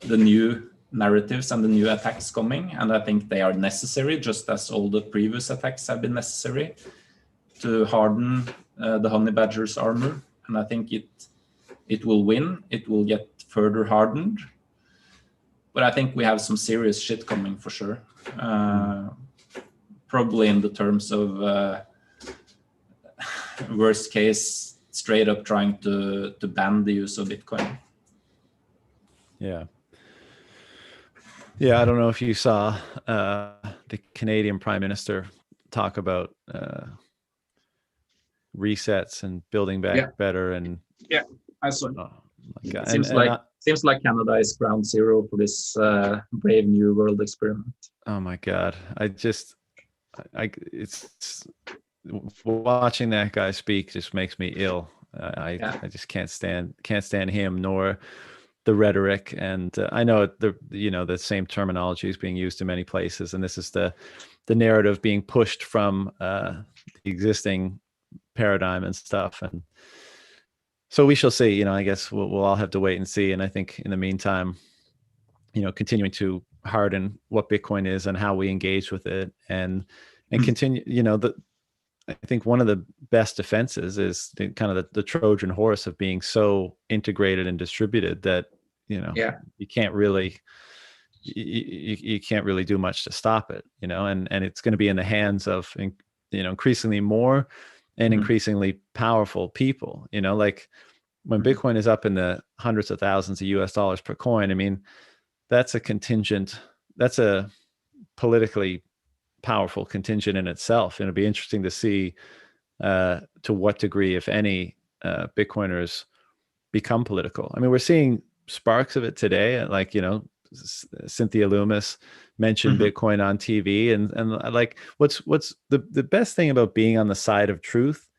the new narratives and the new attacks coming. And I think they are necessary, just as all the previous attacks have been necessary to harden the honey badger's armor. And I think it will win. It will get further hardened. But I think we have some serious shit coming for sure. Probably in the terms of worst case, straight up trying to ban the use of Bitcoin. Yeah. I don't know if you saw the Canadian Prime Minister talk about resets and building back better. And yeah, I saw it. Oh my God. Seems like Canada is ground zero for this brave new world experiment. Oh my God. It's watching that guy speak just makes me ill. I just can't stand him nor the rhetoric. And I know the same terminology is being used in many places, and this is the narrative being pushed from the existing paradigm and stuff. And so we shall see. I guess we'll all have to wait and see. And I think in the meantime, continuing to harden what Bitcoin is and how we engage with it, and continue. I think one of the best defenses is the Trojan horse of being so integrated and distributed that you can't really you can't really do much to stop it. And it's going to be in the hands of increasingly more and increasingly powerful people. Like when Bitcoin is up in the hundreds of thousands of US dollars per coin, I mean, that's a politically powerful contingent in itself. And it'll be interesting to see to what degree, if any, Bitcoiners become political. I mean, we're seeing sparks of it today. Like, Cynthia Loomis mentioned Bitcoin on TV, and like, what's the best thing about being on the side of truth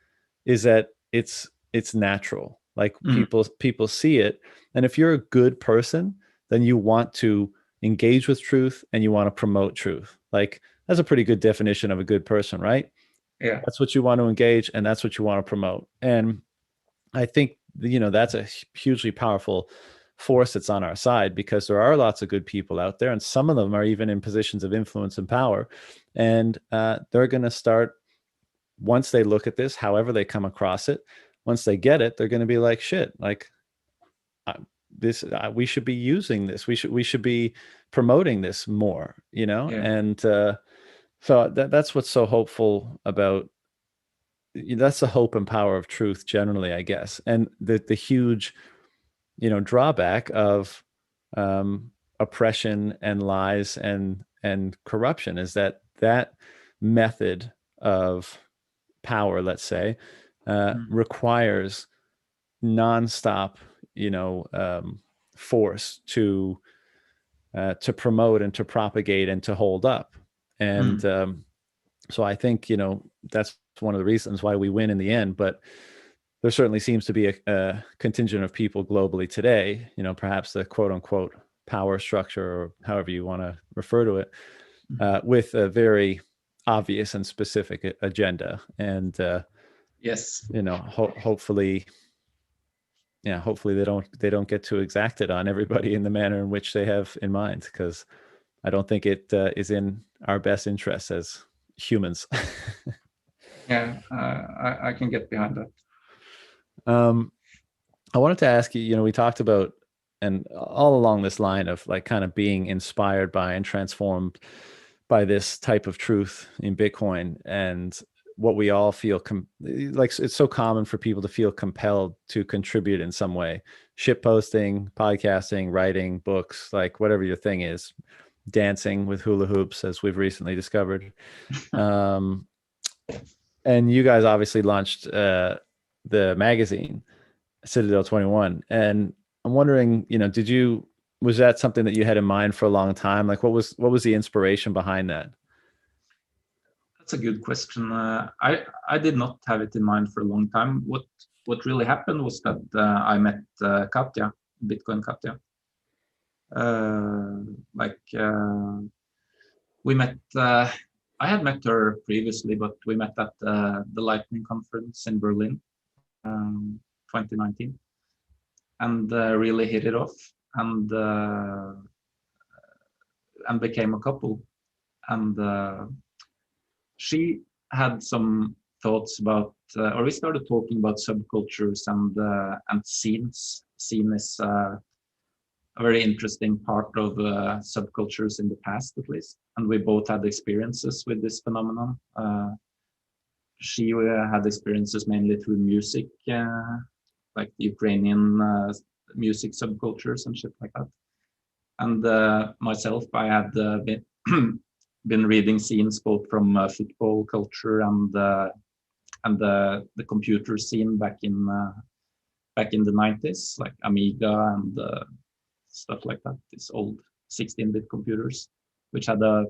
is that it's natural. Like people see it, and if you're a good person, then you want to engage with truth and you want to promote truth. Like, that's a pretty good definition of a good person, right? Yeah, that's what you want to engage, and that's what you want to promote. And I think that's a hugely powerful force that's on our side, because there are lots of good people out there, and some of them are even in positions of influence and power, and they're going to start, once they look at this, however they come across it, once they get it, they're going to be like, shit, like this, we should be using this, we should be promoting this more, and so that's what's so hopeful about. That's the hope and power of truth generally, I guess. And the huge, drawback of oppression and lies and corruption is that method of power, let's say, requires nonstop, force to promote and to propagate and to hold up. And so I think, that's one of the reasons why we win in the end. But there certainly seems to be a contingent of people globally today, perhaps the quote unquote power structure, or however you want to refer to it, with a very obvious and specific agenda. And yes, hopefully they don't get too exacted on everybody in the manner in which they have in mind, because I don't think it is in our best interests as humans. Yeah, I can get behind that. I wanted to ask you, we talked about and all along this line of like kind of being inspired by and transformed by this type of truth in Bitcoin, and what we all feel like it's so common for people to feel compelled to contribute in some way. Ship posting, podcasting, writing, books, like whatever your thing is, dancing with hula hoops, as we've recently discovered. And you guys obviously launched the magazine, Citadel 21. And I'm wondering, was that something that you had in mind for a long time? Like what was the inspiration behind that? That's a good question. I did not have it in mind for a long time. What really happened was that I met Katja, Bitcoin Katja. We met. I had met her previously, but we met at the Lightning Conference in Berlin, 2019, and really hit it off, and became a couple. And she had some thoughts about, or we started talking about subcultures and scenes. Scene is a very interesting part of subcultures in the past, at least. And we both had experiences with this phenomenon. She had experiences mainly through music, like the Ukrainian music subcultures and shit like that. And myself, I had been reading scenes both from football culture and the computer scene back in the 90s, like Amiga and stuff like that. These old 16-bit computers, which had a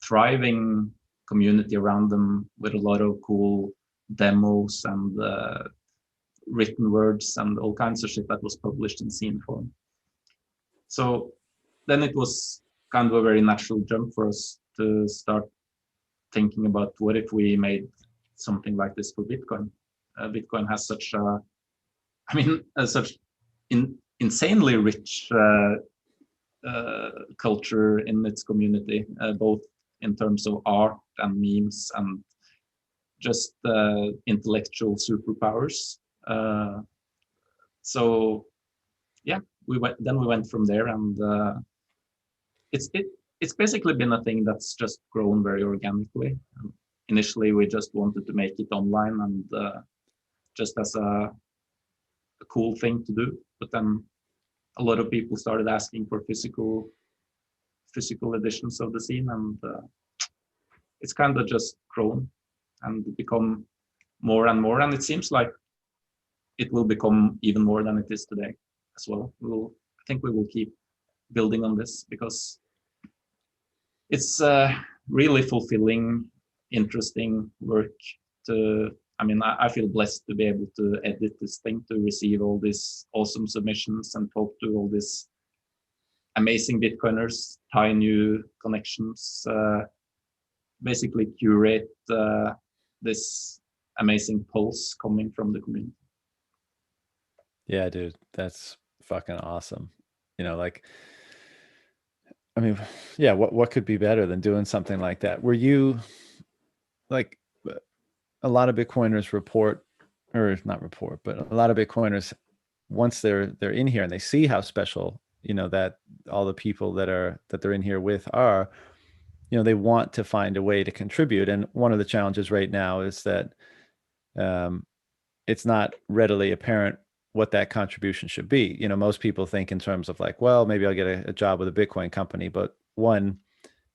thriving community around them with a lot of cool demos and written words and all kinds of shit that was published in scene form. So then it was kind of a very natural jump for us to start thinking about what if we made something like this for Bitcoin. Bitcoin has such such insanely rich culture in its community, both in terms of art and memes and just intellectual superpowers. So yeah, we went from there, and it's basically been a thing that's just grown very organically. Initially, we just wanted to make it online and just as a cool thing to do, but then a lot of people started asking for physical editions of the scene, and it's kind of just grown and become more and more, and it seems like it will become even more than it is today as well. I think we will keep building on this because it's really fulfilling, interesting work I feel blessed to be able to edit this thing, to receive all these awesome submissions and talk to all these amazing Bitcoiners, tie new connections, basically curate this amazing pulse coming from the community. Yeah, dude, that's fucking awesome. What could be better than doing something like that? Were you like, a lot of Bitcoiners but a lot of Bitcoiners, once they're in here and they see how special, that all the people that they're in here with are, they want to find a way to contribute. And one of the challenges right now is that it's not readily apparent what that contribution should be. Most people think in terms of like, well, maybe I'll get a job with a Bitcoin company, but one,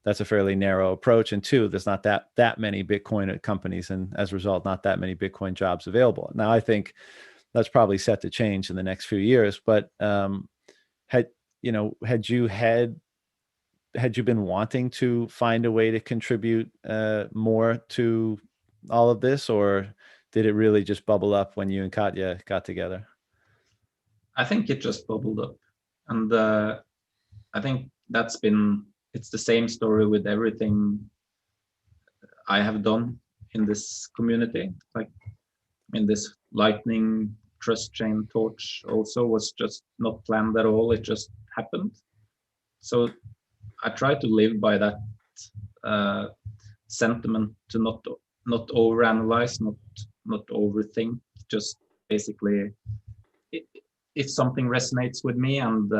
that's a fairly narrow approach. And two, there's not that many Bitcoin companies, and as a result, not that many Bitcoin jobs available. Now, I think that's probably set to change in the next few years. But had you been wanting to find a way to contribute more to all of this, or did it really just bubble up when you and Katja got together? I think it just bubbled up, and I think it's the same story with everything I have done in this community. Like, this Lightning Trust Chain Torch also was just not planned at all. It just happened. So I try to live by that sentiment, to not overanalyze, not overthink. Just basically, if something resonates with me and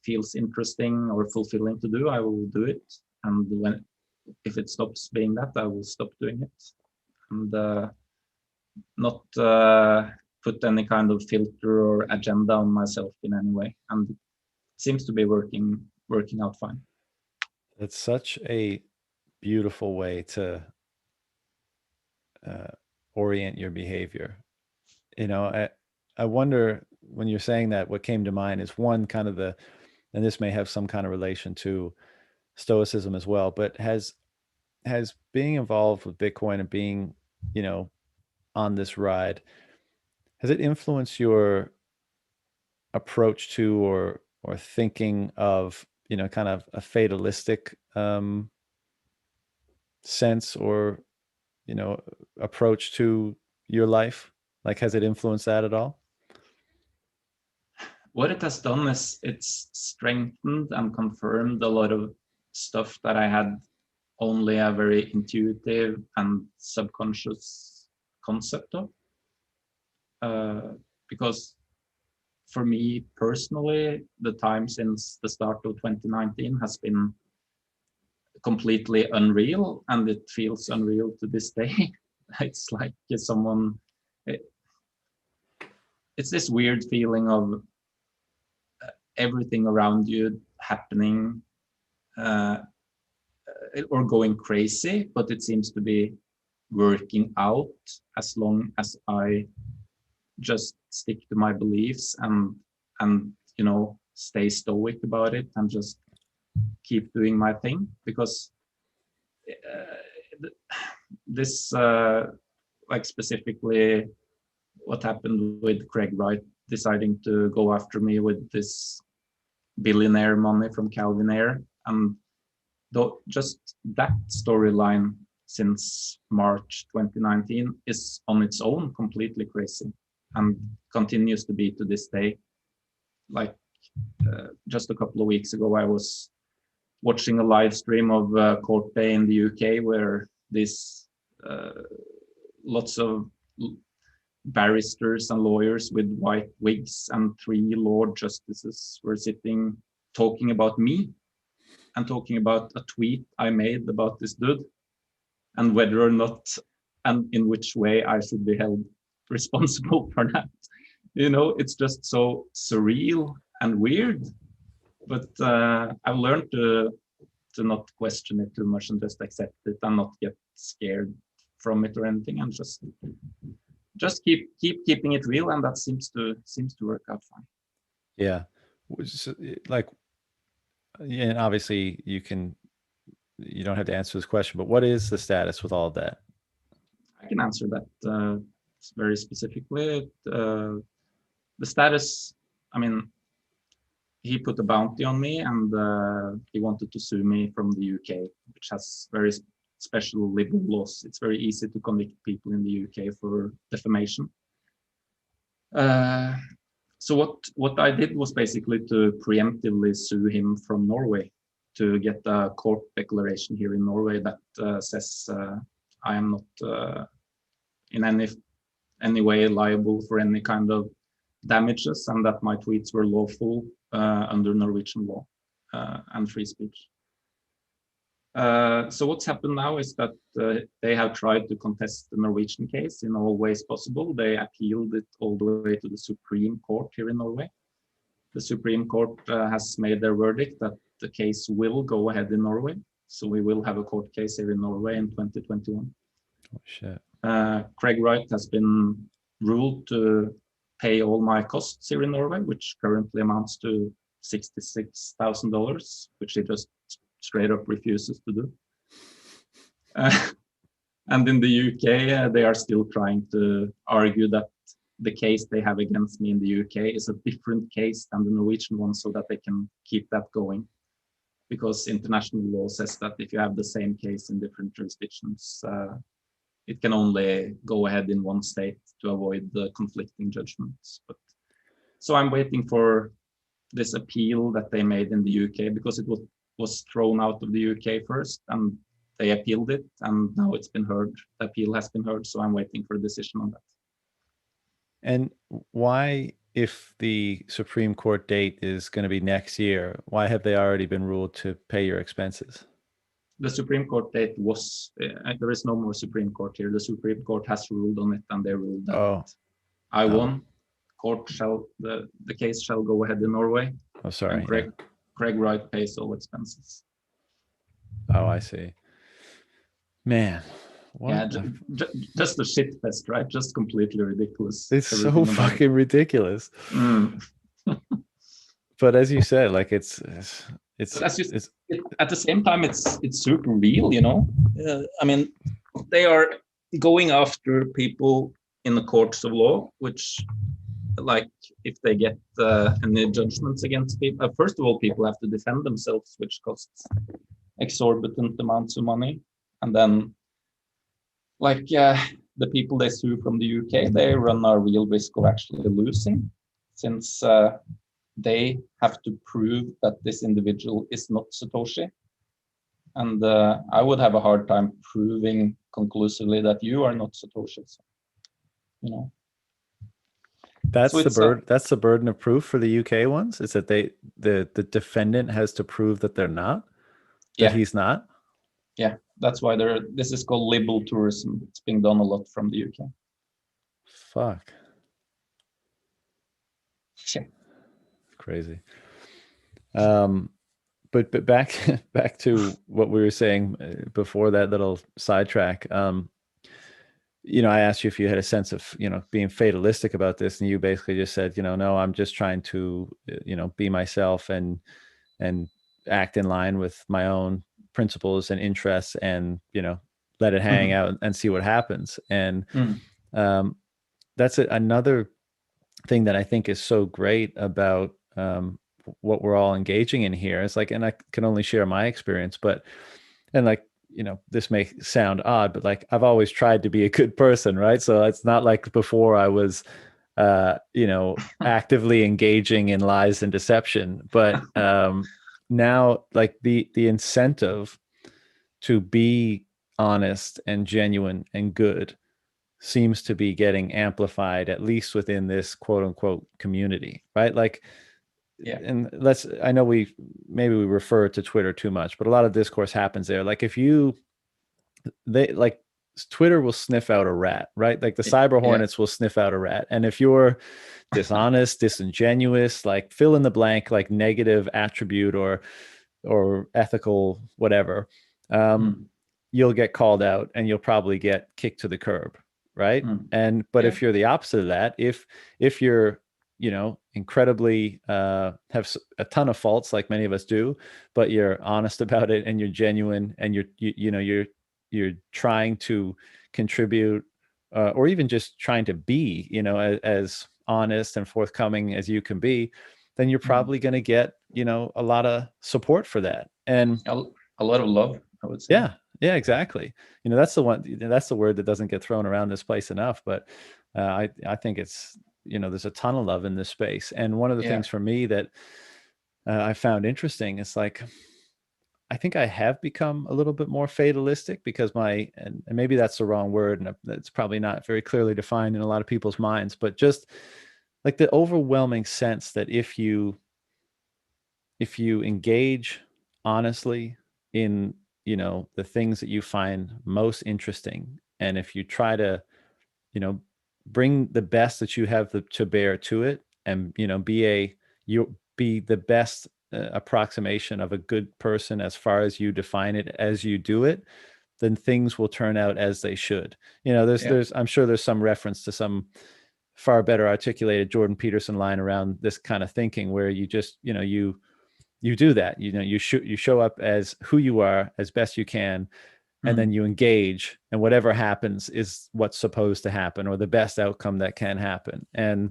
feels interesting or fulfilling to do, I will do it. And if it stops being that, I will stop doing it. And not put any kind of filter or agenda on myself in any way. And it seems to be working out fine. It's such a beautiful way to orient your behavior. You know, I wonder, when you're saying that, what came to mind is one, kind of and this may have some kind of relation to Stoicism as well, but has being involved with Bitcoin and being, you know, on this ride, has it influenced your approach to or thinking of, you know, kind of a fatalistic sense, or, you know, approach to your life? Like, has it influenced that at all? What it has done is it's strengthened and confirmed a lot of stuff that I had only a very intuitive and subconscious concept of. Because for me personally, the time since the start of 2019 has been completely unreal, and it feels unreal to this day. It's like someone, it's this weird feeling of everything around you happening or going crazy, but it seems to be working out as long as I just stick to my beliefs and you know, stay stoic about it and just keep doing my thing. Because this like specifically what happened with Craig Wright deciding to go after me with this billionaire money from Calvin Air, and just that storyline since March 2019 is on its own completely crazy and continues to be to this day. Like just a couple of weeks ago, I was watching a live stream of court day in the UK where this lots of barristers and lawyers with white wigs and 3 Lord Justices were sitting talking about me and talking about a tweet I made about this dude and whether or not and in which way I should be held responsible for that. You know, it's just so surreal and weird. But I've learned to not question it too much and just accept it and not get scared from it or anything, and just keep keeping it real, and that seems to work out fine. Yeah, like, yeah, and obviously you don't have to answer this question, but what is the status with all of that? I can answer that very specifically. The status, I mean, he put a bounty on me, and he wanted to sue me from the UK, which has very special liberal laws. It's very easy to convict people in the UK for defamation. So what I did was basically to preemptively sue him from Norway to get a court declaration here in Norway that says I am not in any way liable for any kind of damages, and that my tweets were lawful under Norwegian law and free speech. So what's happened now is that they have tried to contest the Norwegian case in all ways possible. They appealed it all the way to the Supreme Court here in Norway. The Supreme Court has made their verdict that the case will go ahead in Norway. So we will have a court case here in Norway in 2021. Oh, shit. Craig Wright has been ruled to pay all my costs here in Norway, which currently amounts to $66,000, which he just straight up refuses to do. And in the UK, they are still trying to argue that the case they have against me in the UK is a different case than the Norwegian one, so that they can keep that going. Because international law says that if you have the same case in different jurisdictions, it can only go ahead in one state to avoid the conflicting judgments. But so I'm waiting for this appeal that they made in the UK, because it was thrown out of the UK first, and they appealed it, and now it's been heard. The appeal has been heard, so I'm waiting for a decision on that. And why if the Supreme Court date is going to be next year, why have they already been ruled to pay your expenses? The Supreme Court date was, there is no more Supreme Court here. The Supreme Court has ruled on it, and they ruled that I won. The case shall go ahead in Norway. Oh, sorry. And Craig Wright pays all expenses. Oh, I see. Man. What? Yeah, just a shit fest, right? Just completely ridiculous. It's so fucking ridiculous. But as you said, like it's at the same time, it's super real, you know. I mean, they are going after people in the courts of law, which, like, if they get any judgments against people, first of all, people have to defend themselves, which costs exorbitant amounts of money, and then, like, the people they sue from the UK, they run a real risk of actually losing, since they have to prove that this individual is not Satoshi. And I would have a hard time proving conclusively that you are not Satoshi. So, you know. That's the burden of proof for the UK ones, is that the defendant has to prove that they're not, that he's not. Yeah, that's why this is called liberal tourism. It's being done a lot from the UK. Fuck. Yeah. Crazy. But back to what we were saying before that little sidetrack. You know, I asked you if you had a sense of, you know, being fatalistic about this, and you basically just said, you know, no, I'm just trying to, you know, be myself and act in line with my own principles and interests, and, you know, let it hang out and see what happens. And that's another thing that I think is so great about what we're all engaging in here. It's like, and I can only share my experience, and like, you know, this may sound odd, but like, I've always tried to be a good person, right? So it's not like before I was, you know, actively engaging in lies and deception, but now, like, the incentive to be honest and genuine and good seems to be getting amplified, at least within this quote unquote community, right? Like, yeah. And I know we refer to Twitter too much, but a lot of discourse happens there. Like, Twitter will sniff out a rat, right? Like the cyber hornets will sniff out a rat. And if you're dishonest, disingenuous, like fill in the blank, like negative attribute or ethical, whatever, you'll get called out and you'll probably get kicked to the curb. Right. But if you're the opposite of that, if you're, you know, incredibly have a ton of faults, like many of us do, but you're honest about it and you're genuine and you're trying to contribute, or even just trying to be, you know, as honest and forthcoming as you can be, then you're probably going to get, you know, a lot of support for that, and a lot of love, I would say. Yeah, exactly. You know, that's the word that doesn't get thrown around this place enough, but I think it's, you know, there's a ton of love in this space. And one of the things for me that I found interesting is, like, I think I have become a little bit more fatalistic because and maybe that's the wrong word, and it's probably not very clearly defined in a lot of people's minds, but just like the overwhelming sense that if you engage honestly in, you know, the things that you find most interesting, and if you try to, you know, bring the best that you have to bear to it, and, you know, be the best approximation of a good person as far as you define it as you do it, then things will turn out as they should. You know, there's I'm sure there's some reference to some far better articulated Jordan Peterson line around this kind of thinking, where you just, you know, you do that, you know, you show up as who you are as best you can, and then you engage, and whatever happens is what's supposed to happen, or the best outcome that can happen. And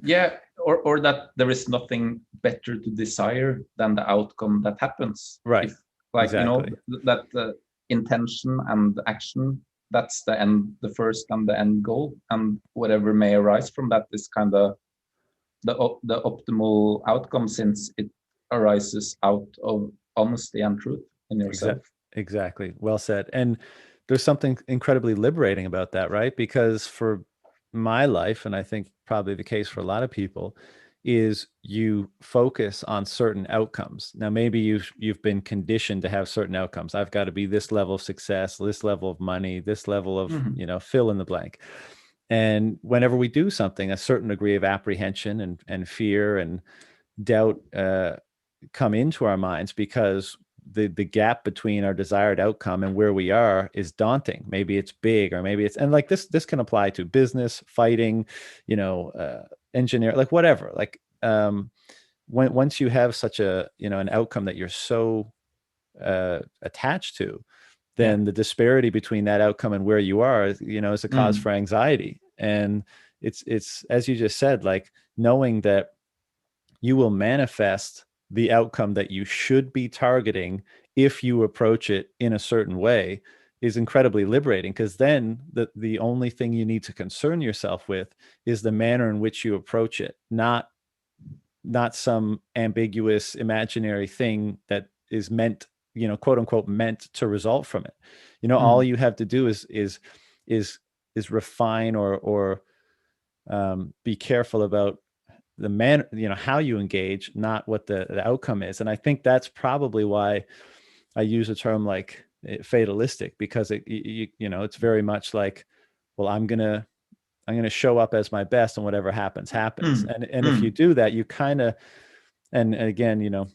or that there is nothing better to desire than the outcome that happens. Right. Exactly. You know, that intention and action, that's the first and the end goal, and whatever may arise from that is kind of the optimal outcome, since it arises out of honesty and truth in yourself. Exactly. Well said. And there's something incredibly liberating about that, right? Because for my life, and I think probably the case for a lot of people, is you focus on certain outcomes. Now, maybe you've been conditioned to have certain outcomes. I've got to be this level of success, this level of money, this level of, fill in the blank. And whenever we do something, a certain degree of apprehension and fear and doubt come into our minds, because the gap between our desired outcome and where we are is daunting. Maybe it's big, or maybe it's, and like this can apply to business, fighting, engineer, like whatever. Like once you have such a, an outcome that you're so attached to, then the disparity between that outcome and where you are, is a cause for anxiety. And it's as you just said, like knowing that you will manifest the outcome that you should be targeting if you approach it in a certain way is incredibly liberating, because then the only thing you need to concern yourself with is the manner in which you approach it, not some ambiguous imaginary thing that is meant, quote unquote, meant to result from it. All you have to do is refine or be careful about the man, how you engage, not what the outcome is. And I think that's probably why I use a term like fatalistic, because it's very much like, well, I'm gonna show up as my best, and whatever happens happens. And if you do that, you kind of, and again,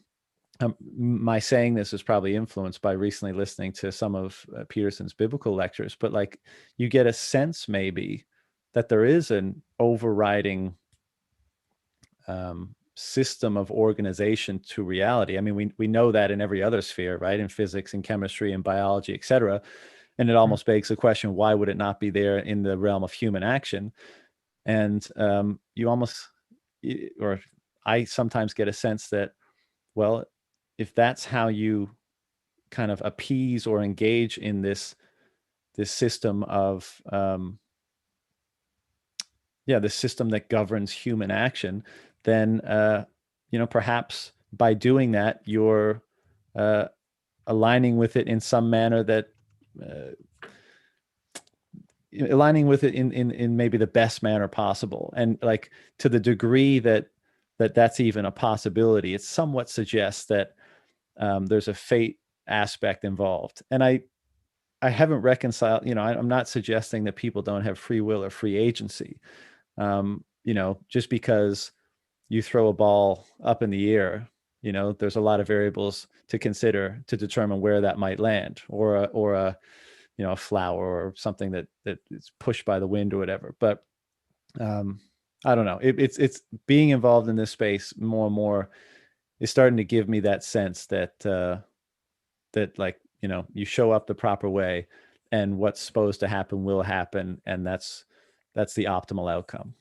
my saying this is probably influenced by recently listening to some of Peterson's biblical lectures, but like you get a sense maybe that there is an overriding system of organization to reality. I mean, we know that in every other sphere, right? In physics and chemistry and biology, et cetera. And it almost begs the question, why would it not be there in the realm of human action? And you almost, or I sometimes get a sense that, well, if that's how you kind of appease or engage in this system of, the system that governs human action, then perhaps by doing that, you're aligning with it in some manner that aligning with it in maybe the best manner possible. And like to the degree that that's even a possibility, it somewhat suggests that there's a fate aspect involved. And I haven't reconciled, I'm not suggesting that people don't have free will or free agency. Just because you throw a ball up in the air, there's a lot of variables to consider to determine where that might land, or a flower or something that is pushed by the wind or whatever. But I don't know. It's being involved in this space more and more is starting to give me that sense that that like, you show up the proper way, and what's supposed to happen will happen, and that's the optimal outcome.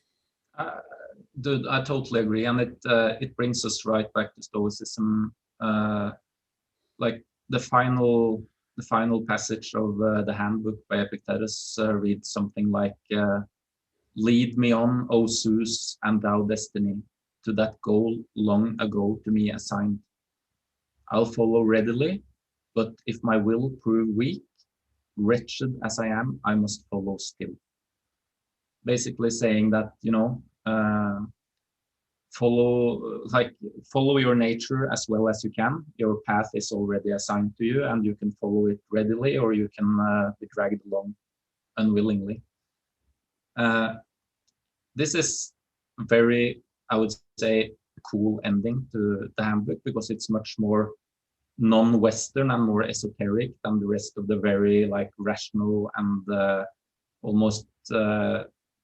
Dude, I totally agree, and it brings us right back to Stoicism. Like the final passage of the handbook by Epictetus reads something like, "Lead me on, O Zeus, and thou destiny, to that goal long ago to me assigned. I'll follow readily, but if my will prove weak, wretched as I am, I must follow still." Basically saying that, follow your nature as well as you can. Your path is already assigned to you, and you can follow it readily, or you can be dragged along unwillingly. This is very, I would say, cool ending to the handbook, because it's much more non-Western and more esoteric than the rest of the very like rational and almost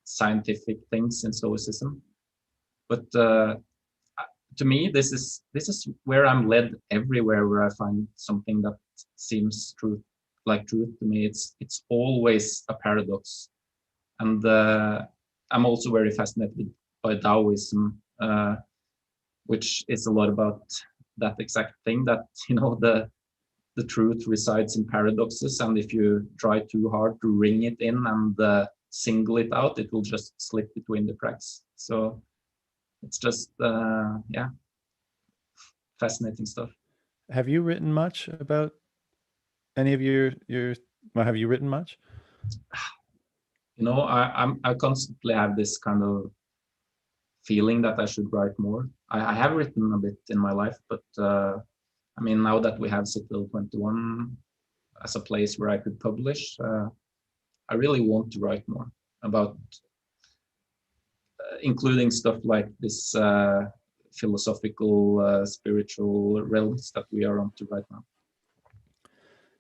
scientific things in Stoicism. But to me, this is where I'm led everywhere where I find something that seems truth to me. It's always a paradox, and I'm also very fascinated by Taoism, which is a lot about that exact thing, that the truth resides in paradoxes, and if you try too hard to ring it in and single it out, it will just slip between the cracks. So it's just fascinating stuff. Have you written much about any of your well, have you written much? I constantly have this kind of feeling that I should write more. I have written a bit in my life, but I mean, now that we have Citadel 21 as a place where I could publish, I really want to write more about, including stuff like this philosophical, spiritual realms that we are onto right now.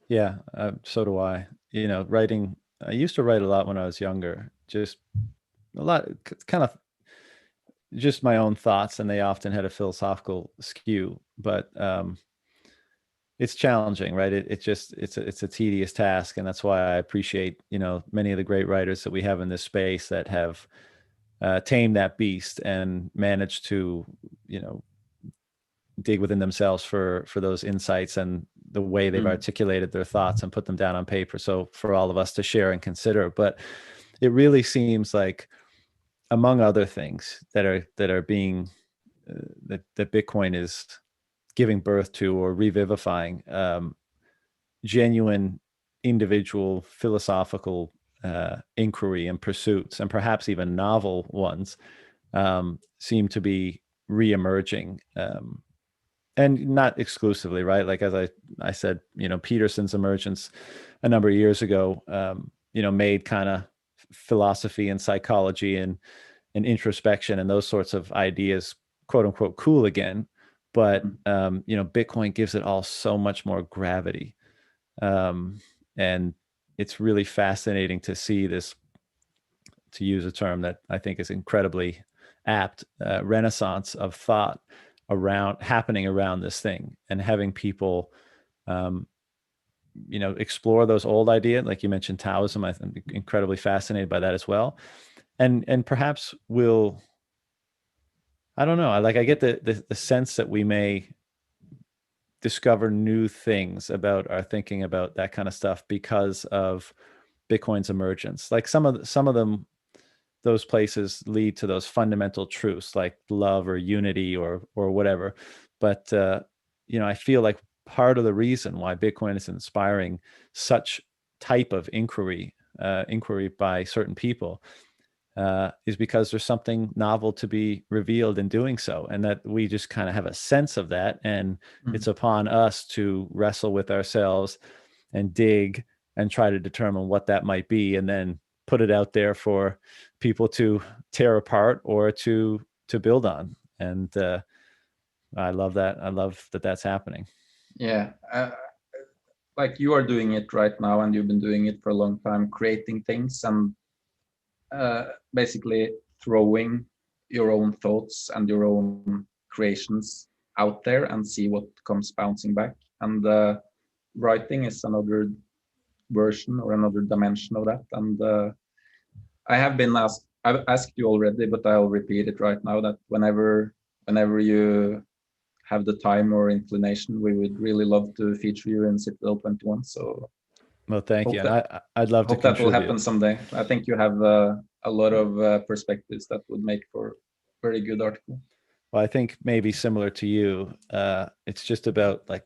Yeah, so do I. You know, writing, I used to write a lot when I was younger, just a lot, kind of just my own thoughts, and they often had a philosophical skew, but it's challenging, right? It's a tedious task, and that's why I appreciate, you know, many of the great writers that we have in this space that have tamed that beast and managed to, you know, dig within themselves for those insights and the way they've articulated their thoughts and put them down on paper, so for all of us to share and consider. But it really seems like, among other things that are being that Bitcoin is giving birth to or revivifying, genuine individual philosophical inquiry and pursuits, and perhaps even novel ones, seem to be reemerging, and not exclusively, right? Like, as I said, you know, Peterson's emergence a number of years ago, you know, made kind of philosophy and psychology and introspection and those sorts of ideas, quote unquote, cool again. But you know, Bitcoin gives it all so much more gravity, and it's really fascinating to see this, to use a term that I think is incredibly apt, renaissance of thought happening around this thing, and having people, you know, explore those old ideas, like you mentioned Taoism. I'm incredibly fascinated by that as well, and perhaps I don't know, I get the sense that we may discover new things about our thinking about that kind of stuff because of Bitcoin's emergence. Like some of them, those places lead to those fundamental truths like love or unity or whatever. But you know, I feel like part of the reason why Bitcoin is inspiring such type of inquiry by certain people is because there's something novel to be revealed in doing so, and that we just kind of have a sense of that, and it's upon us to wrestle with ourselves and dig and try to determine what that might be, and then put it out there for people to tear apart or to build on. And I love that. I love that that's happening. Yeah. Like you are doing it right now, and you've been doing it for a long time, creating things and basically throwing your own thoughts and your own creations out there and see what comes bouncing back. And writing is another version or another dimension of that. And I've asked you already, but I'll repeat it right now, that whenever you have the time or inclination, we would really love to feature you in Citadel 21. So well, thank you. And I'd love to hope that will contribute. happen someday. I think you have a lot of perspectives that would make for very good article. Well, I think maybe similar to you, it's just about like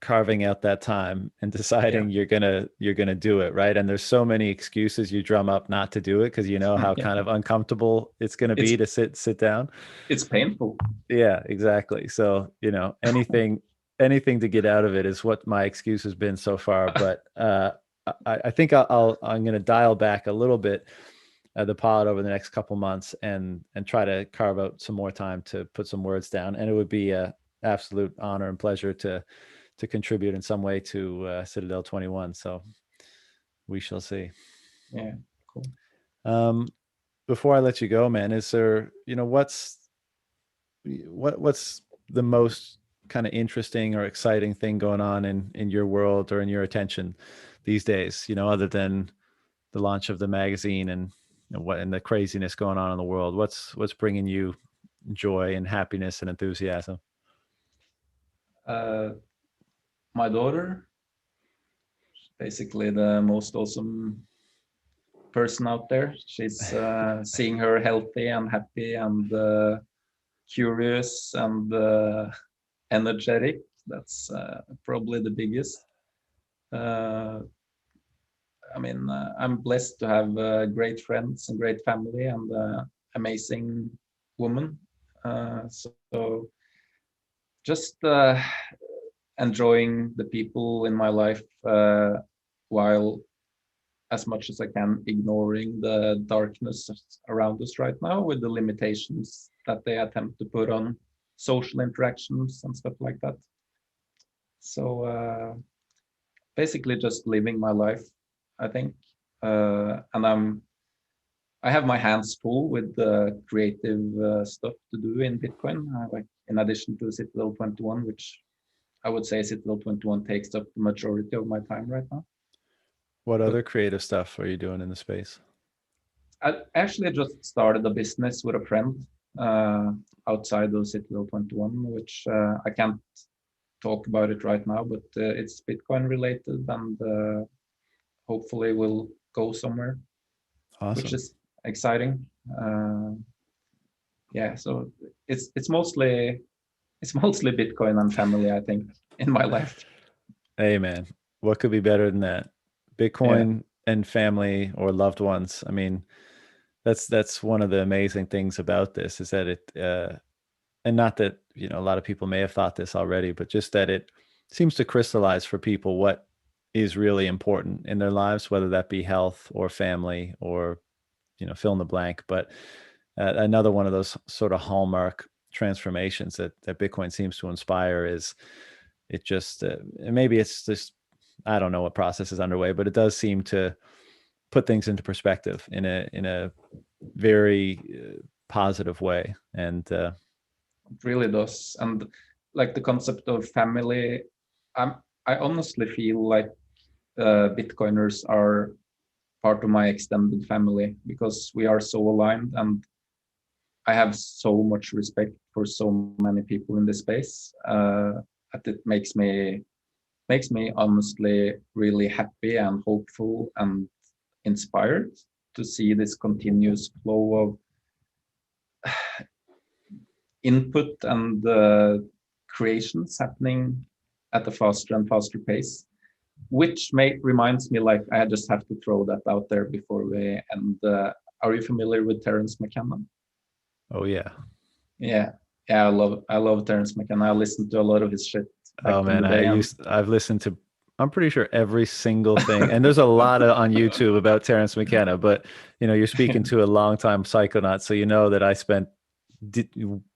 carving out that time and deciding you're gonna do it, right? And there's so many excuses you drum up not to do it because you know how kind of uncomfortable it's gonna be to sit down. It's painful. Yeah, exactly. So, you know, anything to get out of it is what my excuse has been so far. But I think I'm gonna dial back a little bit the pod over the next couple months and try to carve out some more time to put some words down. And it would be a absolute honor and pleasure to contribute in some way to Citadel 21. So we shall see. Yeah, cool. Before I let you go, man, is there, you know, what's the most kind of interesting or exciting thing going on in your world or in your attention these days, you know, other than the launch of the magazine and the craziness going on in the world? What's bringing you joy and happiness and enthusiasm? My daughter, basically the most awesome person out there. She's seeing her healthy and happy and curious and energetic. That's probably the biggest. I mean, I'm blessed to have great friends and great family and amazing woman. So just enjoying the people in my life while as much as I can ignoring the darkness around us right now with the limitations that they attempt to put on social interactions and stuff like that. So basically just living my life, I think. And I have my hands full with creative stuff to do in Bitcoin, like in addition to Citadel 21, which I would say Citadel 21 takes up the majority of my time right now. What other creative stuff are you doing in the space? I actually just started a business with a friend outside of Citadel 21, which I can't talk about it right now, but it's Bitcoin related and hopefully will go somewhere, Awesome. which is exciting. Yeah, so it's mostly Bitcoin and family, I think, in my life. Hey man, what could be better than that? Bitcoin and family or loved ones. I mean, that's one of the amazing things about this is that it and not that, you know, a lot of people may have thought this already, but just that it seems to crystallize for people what is really important in their lives, whether that be health or family or, you know, fill in the blank. But another one of those sort of hallmark transformations that Bitcoin seems to inspire is it just maybe it's just, I don't know what process is underway, but it does seem to put things into perspective in a very positive way. And it really does. And like the concept of family, I honestly feel like Bitcoiners are part of my extended family because we are so aligned, and I have so much respect for so many people in this space that it makes me honestly really happy and hopeful and inspired to see this continuous flow of input and creations happening at a faster and faster pace, which reminds me, like, I just have to throw that out there before we end. Are you familiar with Terence McKenna? oh yeah. Yeah, I love Terence McKenna. I listened to a lot of his shit back Oh in man, the day. I've listened to, I'm pretty sure every single thing, and there's a lot on YouTube about Terence McKenna, but you know, you're speaking to a longtime psychonaut, so you know that I spent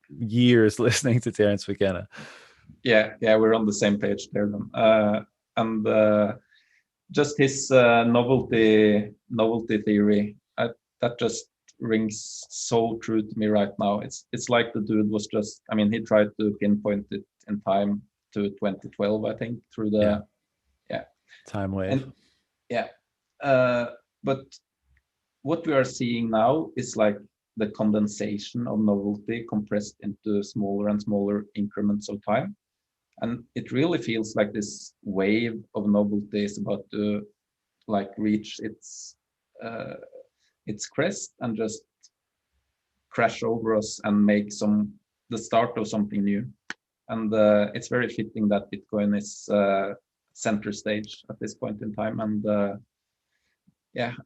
years listening to Terence McKenna. Yeah, we're on the same page there then. And just his novelty theory, that just rings so true to me right now. It's like the dude was just, I mean, he tried to pinpoint it in time to 2012, I think, through the time wave. And yeah, but what we are seeing now is like the condensation of novelty compressed into smaller and smaller increments of time. And it really feels like this wave of novelty is about to like reach its crest and just crash over us and make the start of something new. And it's very fitting that Bitcoin is center stage at this point in time. And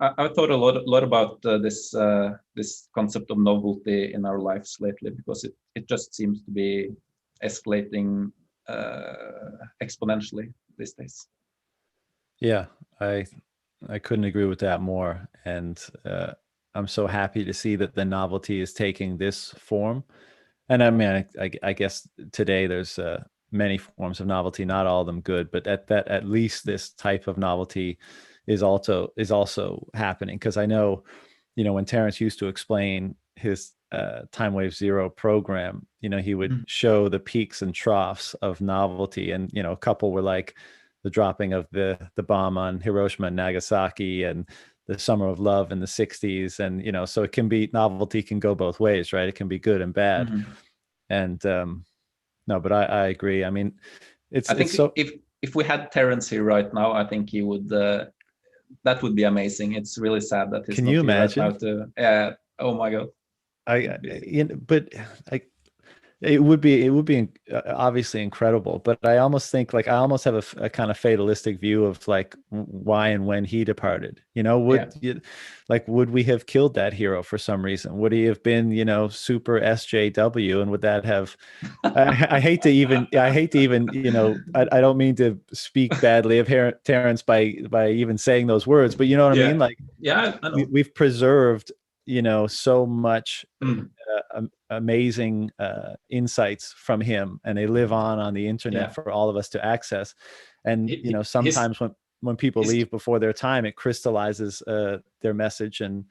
I thought a lot about this concept of novelty in our lives lately, because it just seems to be escalating exponentially these days. Yeah, I couldn't agree with that more. And I'm so happy to see that the novelty is taking this form. And I mean, I guess today there's many forms of novelty, not all of them good, but at least this type of novelty is also happening. Because I know, you know, when Terence used to explain his time wave zero program, you know, he would show the peaks and troughs of novelty, and you know, a couple were like the dropping of the bomb on Hiroshima and Nagasaki, and the summer of love in the 60s. And you know, so it can be, novelty can go both ways, right? It can be good and bad. And no, but I agree. I mean, I think it's so, if we had Terence here right now, I think he would that would be amazing. It's really sad that he's can not you here imagine right now to, oh my god. but It would be obviously incredible, but I almost think like I almost have a kind of fatalistic view of like why and when he departed. Yeah. Would we have killed that hero for some reason? Would he have been, super SJW, and would that have? I hate to even, I don't mean to speak badly of Terrence by even saying those words, but you know what I mean? Yeah. Like Yeah, I know. we've preserved, so much Mm. amazing insights from him, and they live on the internet Yeah. for all of us to access. And His sometimes when people his leave before their time, it crystallizes their message, and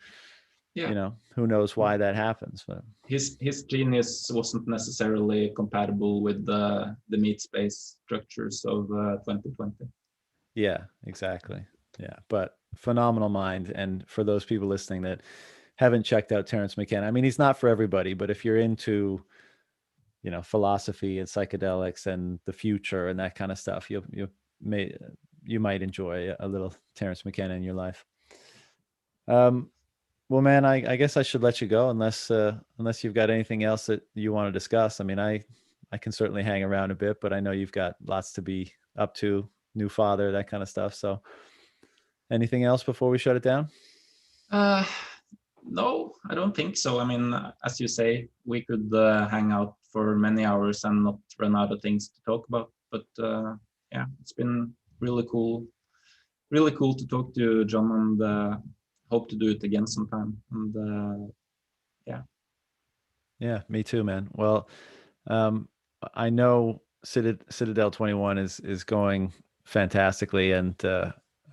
yeah. who knows why that happens. But His genius wasn't necessarily compatible with the meat space structures of 2020. yeah, exactly. Yeah, but phenomenal mind. And for those people listening that haven't checked out Terrence McKenna, I mean, he's not for everybody, but if you're into philosophy and psychedelics and the future and that kind of stuff, may you might enjoy a little Terrence McKenna in your life. Well, man, I guess I should let you go unless you've got anything else that you want to discuss. I mean, I can certainly hang around a bit, but I know you've got lots to be up to, new father, that kind of stuff. So anything else before we shut it down? Uh, no, I don't think so. I mean, as you say, we could hang out for many hours and not run out of things to talk about. But yeah, it's been really cool to talk to you, John, and hope to do it again sometime. And yeah. Yeah, me too, man. Well, I know Citadel 21 is going fantastically, and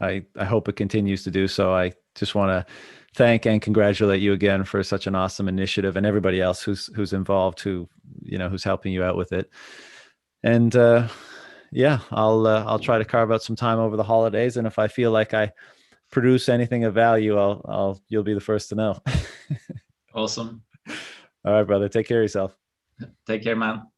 I hope it continues to do so. I just want to thank and congratulate you again for such an awesome initiative, and everybody else who's involved, who's helping you out with it. And yeah, I'll try to carve out some time over the holidays, and if I feel like I produce anything of value, you'll be the first to know. Awesome. All right, brother. Take care of yourself. Take care, man.